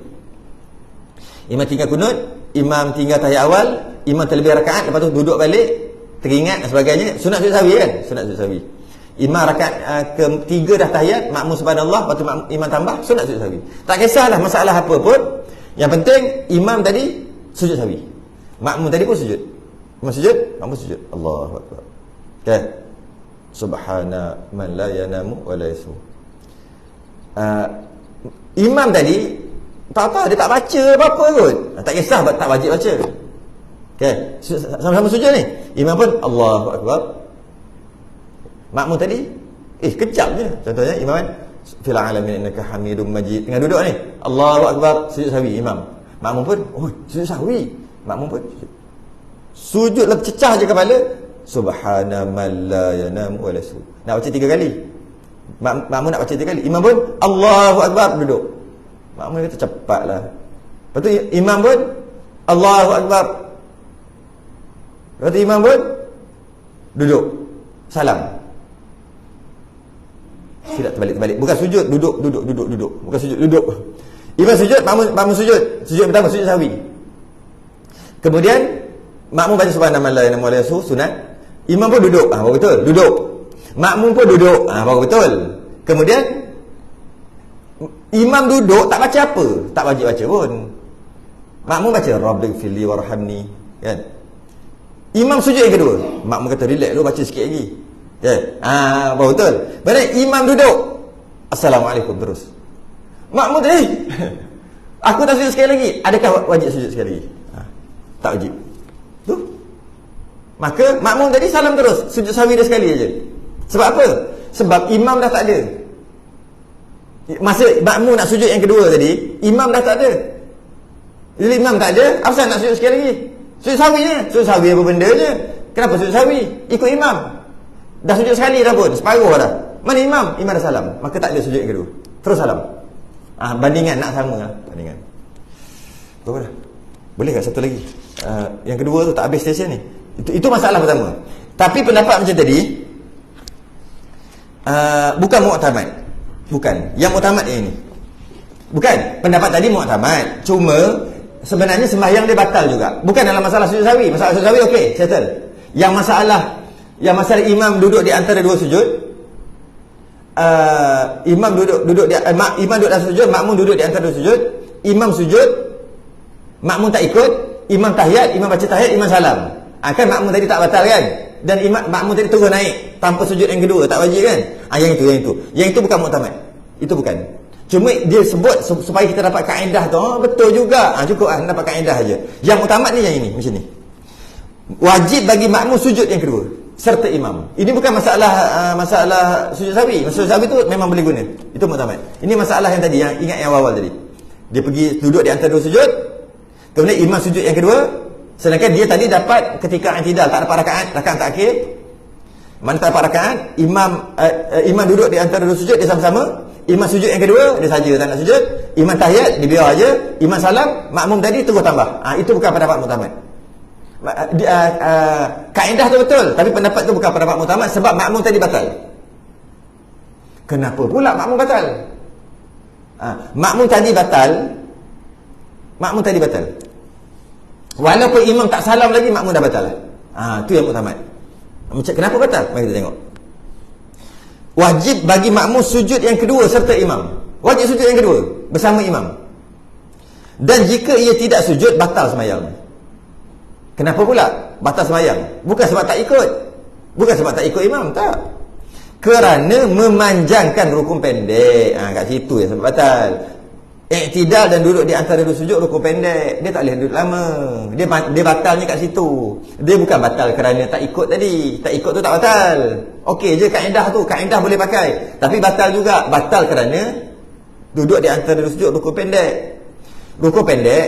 Imam tinggal kunut, imam tinggal tahiyat awal, imam terlebih rakaat, lepas tu duduk balik, teringat dan sebagainya. Sunat sujud sahwi kan? Sunat sujud sahwi. Imam rakaat ke-3 dah tahiyat, makmum subhanallah, lepas tu imam tambah, sunat sujud sahwi. Tak kisahlah masalah apa pun. Yang penting imam tadi sujud sahwi, makmum tadi pun sujud. Imam sujud, makmum sujud. Allahu akbar. Okay. Subhana man la yanamu wa la yasu. Imam tadi tak dia tak baca apa-apa kot. Tak kisah tak wajib baca. Okay. Sama-sama sujud ni. Imam pun Allahu akbar. Makmum tadi kejap je. Contohnya imam kan fil alamin innaka hamidum majid. Tengah duduk ni. Allahu akbar, sujud sahwi imam. Makmum pun sujud sahwi. Makmum pun sujud lah, cecah je kepala. Subhana man la yanamu wa la yasu. Nak baca 3 kali. Makmum nak baca 3 kali. Imam pun Allahu akbar, duduk. Makmum kata cepatlah. Lepas tu imam pun Allahu akbar. Lepas tu imam pun duduk. Salam. Tidak terbalik. Bukan sujud, duduk. Bukan sujud, duduk. Imam sujud, makmum sujud. Sujud pertama, sujud sahwi. Kemudian makmum baca subhanallah wa la yasu, sunat. Imam pun duduk, baru betul, duduk. Makmum pun duduk, baru betul. Kemudian imam duduk, tak baca apa, tak wajib baca pun. Makmum baca rabbighfirli warhamni, kan. Imam sujud yang kedua, makmum kata relax dulu, baca sikit lagi, kan. Baru betul. Bila imam duduk, assalamualaikum terus. Makmum tadi aku tak sujud sekali lagi, adakah wajib sujud sekali lagi? Tak wajib. Tu. Maka makmum tadi salam terus, sujud sahwi dia sekali aja. Sebab apa? Sebab imam dah tak ada. Masa makmum nak sujud yang kedua tadi, imam dah tak ada. Jadi imam tak ada, apasal nak sujud sekali lagi? Sujud sahwi je. Sujud sahwi apa benda je? Kenapa sujud sahwi? Ikut imam. Dah sujud sekali dah pun, separuh dah. Mana imam? Imam dah salam, maka tak ada sujud yang kedua. Terus salam. Bandingan nak sama lah. Bandingan. Berapa dah? Boleh tak satu lagi? Yang kedua tu tak habis session ni. Itu masalah pertama. Tapi pendapat macam tadi bukan muktamad. Bukan. Yang muktamad yang ini. Bukan. Pendapat tadi muktamad. Cuma sebenarnya sembahyang dia batal juga. Bukan dalam masalah sujud sahwi. Masalah sujud sahwi okey, settle. Yang masalah imam duduk di antara 2 sujud. Imam duduk di imam duduk dalam sujud, makmum duduk di antara 2 sujud. Imam sujud, makmum tak ikut. Imam tahiyat, imam baca tahiyat, imam salam. Kan makmum tadi tak batal kan? Dan makmum tadi terus naik tanpa sujud yang kedua, tak wajib kan? Yang itu bukan muktamad. Itu bukan. Cuma dia sebut supaya kita dapat kaedah tu. Betul juga. Cukup dapat kaedah aja. Yang muktamad ni yang ini, macam ni. Wajib bagi makmum sujud yang kedua serta imam. Ini bukan masalah sujud sahwi. Sujud sahwi tu memang boleh guna. Itu muktamad. Ini masalah yang tadi, yang ingat yang awal tadi. Dia pergi duduk di antara 2 sujud. Kemudian imam sujud yang kedua. Sedangkan dia tadi dapat ketika i'tidal, tak dapat rakaat terakhir. Mana tak dapat rakaat, imam duduk di antara dua sujud, dia sama-sama. Imam sujud yang kedua, dia saja tak nak sujud. Imam tahiyat, dia biar aja. Imam salam, makmum tadi terus tambah. Itu bukan pendapat muktamad. Kaedah tu betul, tapi pendapat tu bukan pendapat muktamad sebab makmum tadi batal. Kenapa pula makmum batal? Makmum tadi batal. Walaupun imam tak salam lagi, makmum dah batal. Tu yang muktamad. Kenapa batal? Mari kita tengok. Wajib bagi makmum sujud yang kedua serta imam. Wajib sujud yang kedua bersama imam. Dan jika ia tidak sujud, batal sembahyang. Kenapa pula batal sembahyang? Bukan sebab tak ikut imam, tak. Kerana memanjangkan rukun pendek. Kat situ yang sebab batal. Iktidal dan duduk di antara dua sujud rukun pendek. Dia tak boleh duduk lama. Dia batalnya kat situ. Dia bukan batal kerana tak ikut tadi. Tak ikut tu tak batal. Okey je kaedah tu. Kaedah boleh pakai. Tapi batal juga. Batal kerana duduk di antara dua sujud rukun pendek. Rukun pendek,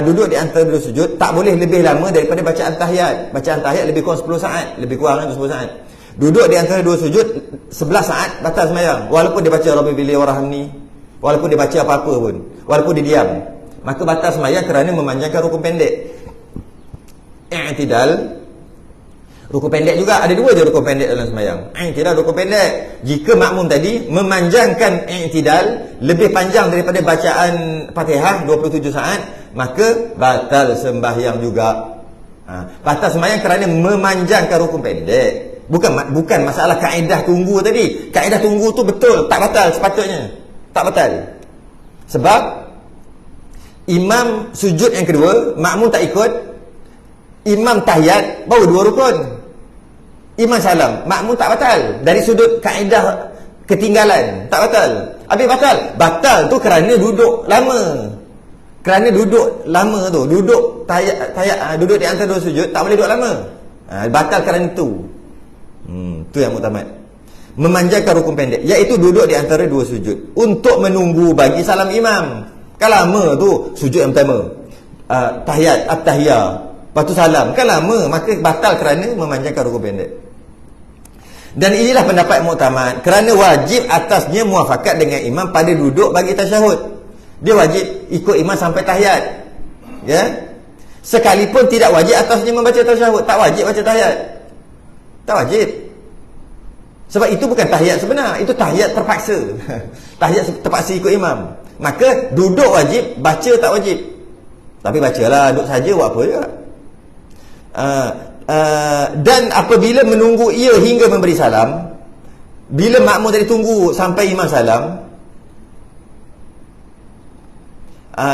duduk di antara dua sujud tak boleh lebih lama daripada bacaan tahiyat. Bacaan tahiyat lebih kurang 10 saat. Lebih kurang 10 saat. Duduk di antara dua sujud 11 saat batal sembahyang. Walaupun dia baca Rabbi billi warhamni, walaupun dia baca apa-apa pun, walaupun dia diam, maka batal sembahyang kerana memanjangkan rukun pendek. I'tidal, rukun pendek juga ada dua je rukun pendek dalam sembahyang. I'tidal rukun pendek. Jika makmum tadi memanjangkan i'tidal lebih panjang daripada bacaan Fatihah 27 saat, maka batal sembahyang juga. Batal sembahyang kerana memanjangkan rukun pendek. Bukan masalah kaedah tunggu tadi. Kaedah tunggu tu betul, tak batal sepatutnya. Tak batal. Sebab imam sujud yang kedua, makmum tak ikut. Imam tahiyat baru dua rukun. Imam salam, makmum tak batal. Dari sudut kaedah ketinggalan, tak batal. Habis batal. Batal tu kerana duduk lama. Kerana duduk lama tu, duduk tahiyat, duduk di antara dua sujud tak boleh duduk lama. Batal kerana itu. Tu yang muktamad. Memanjangkan rukun pendek, iaitu duduk di antara dua sujud untuk menunggu bagi salam imam. Kan lama tu sujud yang pertama, tahiyat, at-tahiyah, lepas tu salam, kan lama, maka batal kerana memanjangkan rukun pendek. Dan inilah pendapat muktamad kerana wajib atasnya muafakat dengan imam pada duduk bagi tasyahud. Dia wajib ikut imam sampai tahiyat, ya. Sekalipun tidak wajib atasnya membaca tasyahud, tak wajib baca tahiyat. Tak wajib. Sebab itu bukan tahiyat sebenar, itu tahiyat terpaksa. Tahiyat terpaksa ikut imam. Maka duduk wajib, baca tak wajib. Tapi bacalah, duduk saja buat apa juga. Dan apabila menunggu ia hingga memberi salam, bila makmum tadi tunggu sampai imam salam,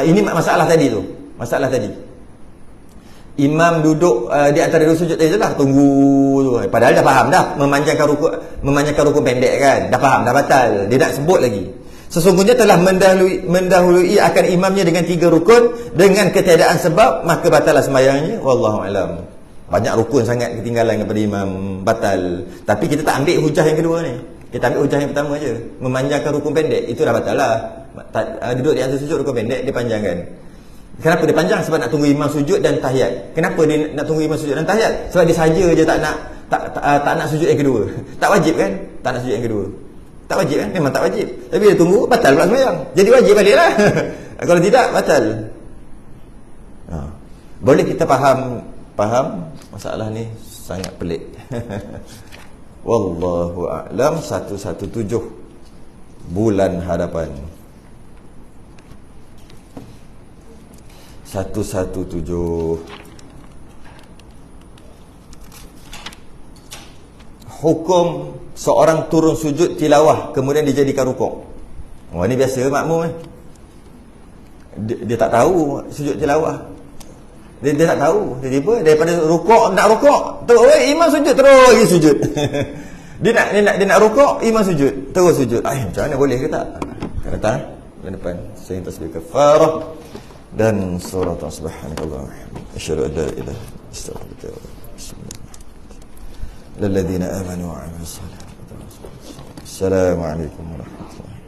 ini masalah tadi tu. Masalah tadi. Imam duduk di antara dua sujud tadi lah, tunggu tu. Padahal dah faham dah memanjangkan rukun pendek kan. Dah faham, dah batal. Dia nak sebut lagi. Sesungguhnya telah mendahului akan imamnya dengan 3 rukun dengan ketiadaan sebab, maka batallah sembahyangnya. Wallahu alam. Banyak rukun sangat ketinggalan daripada imam, batal. Tapi kita tak ambil hujah yang kedua ni. Kita ambil hujah yang pertama je. Memanjangkan rukun pendek, itu dah batal lah. Duduk di antara sujud rukun pendek, dia panjangkan. Kenapa dia panjang? Sebab nak tunggu imam sujud dan tahiyat. Kenapa dia nak tunggu imam sujud dan tahiyat? Sebab dia saja je tak nak sujud yang kedua. Tak wajib kan? Tak nak sujud yang kedua. Tak wajib kan? Memang tak wajib. Tapi dia tunggu, batal pula sembahyang. Jadi wajib baliklah. Kalau tidak, batal. Boleh kita faham masalah ni sangat pelik. Wallahu a'lam. 117 bulan hadapan. 117. Hukum seorang turun sujud tilawah kemudian dijadikan rukuk. Ini biasa makmum dia tak tahu sujud tilawah. Dia tak tahu. Tiba-tiba daripada rukuk nak rukuk, terus imam sujud, terus lagi sujud. dia nak rukuk, imam sujud, terus sujud. Macam mana, boleh ke tak? Kan datang bulan depan saya tasbih kafarah dan surah subhanallahi asyhadu an la ilaha illa astaghfiruka wa atubu ilaik. Lilladzina amanu wa amilus salihati. Assalamualaikum warahmatullahi wabarakatuh.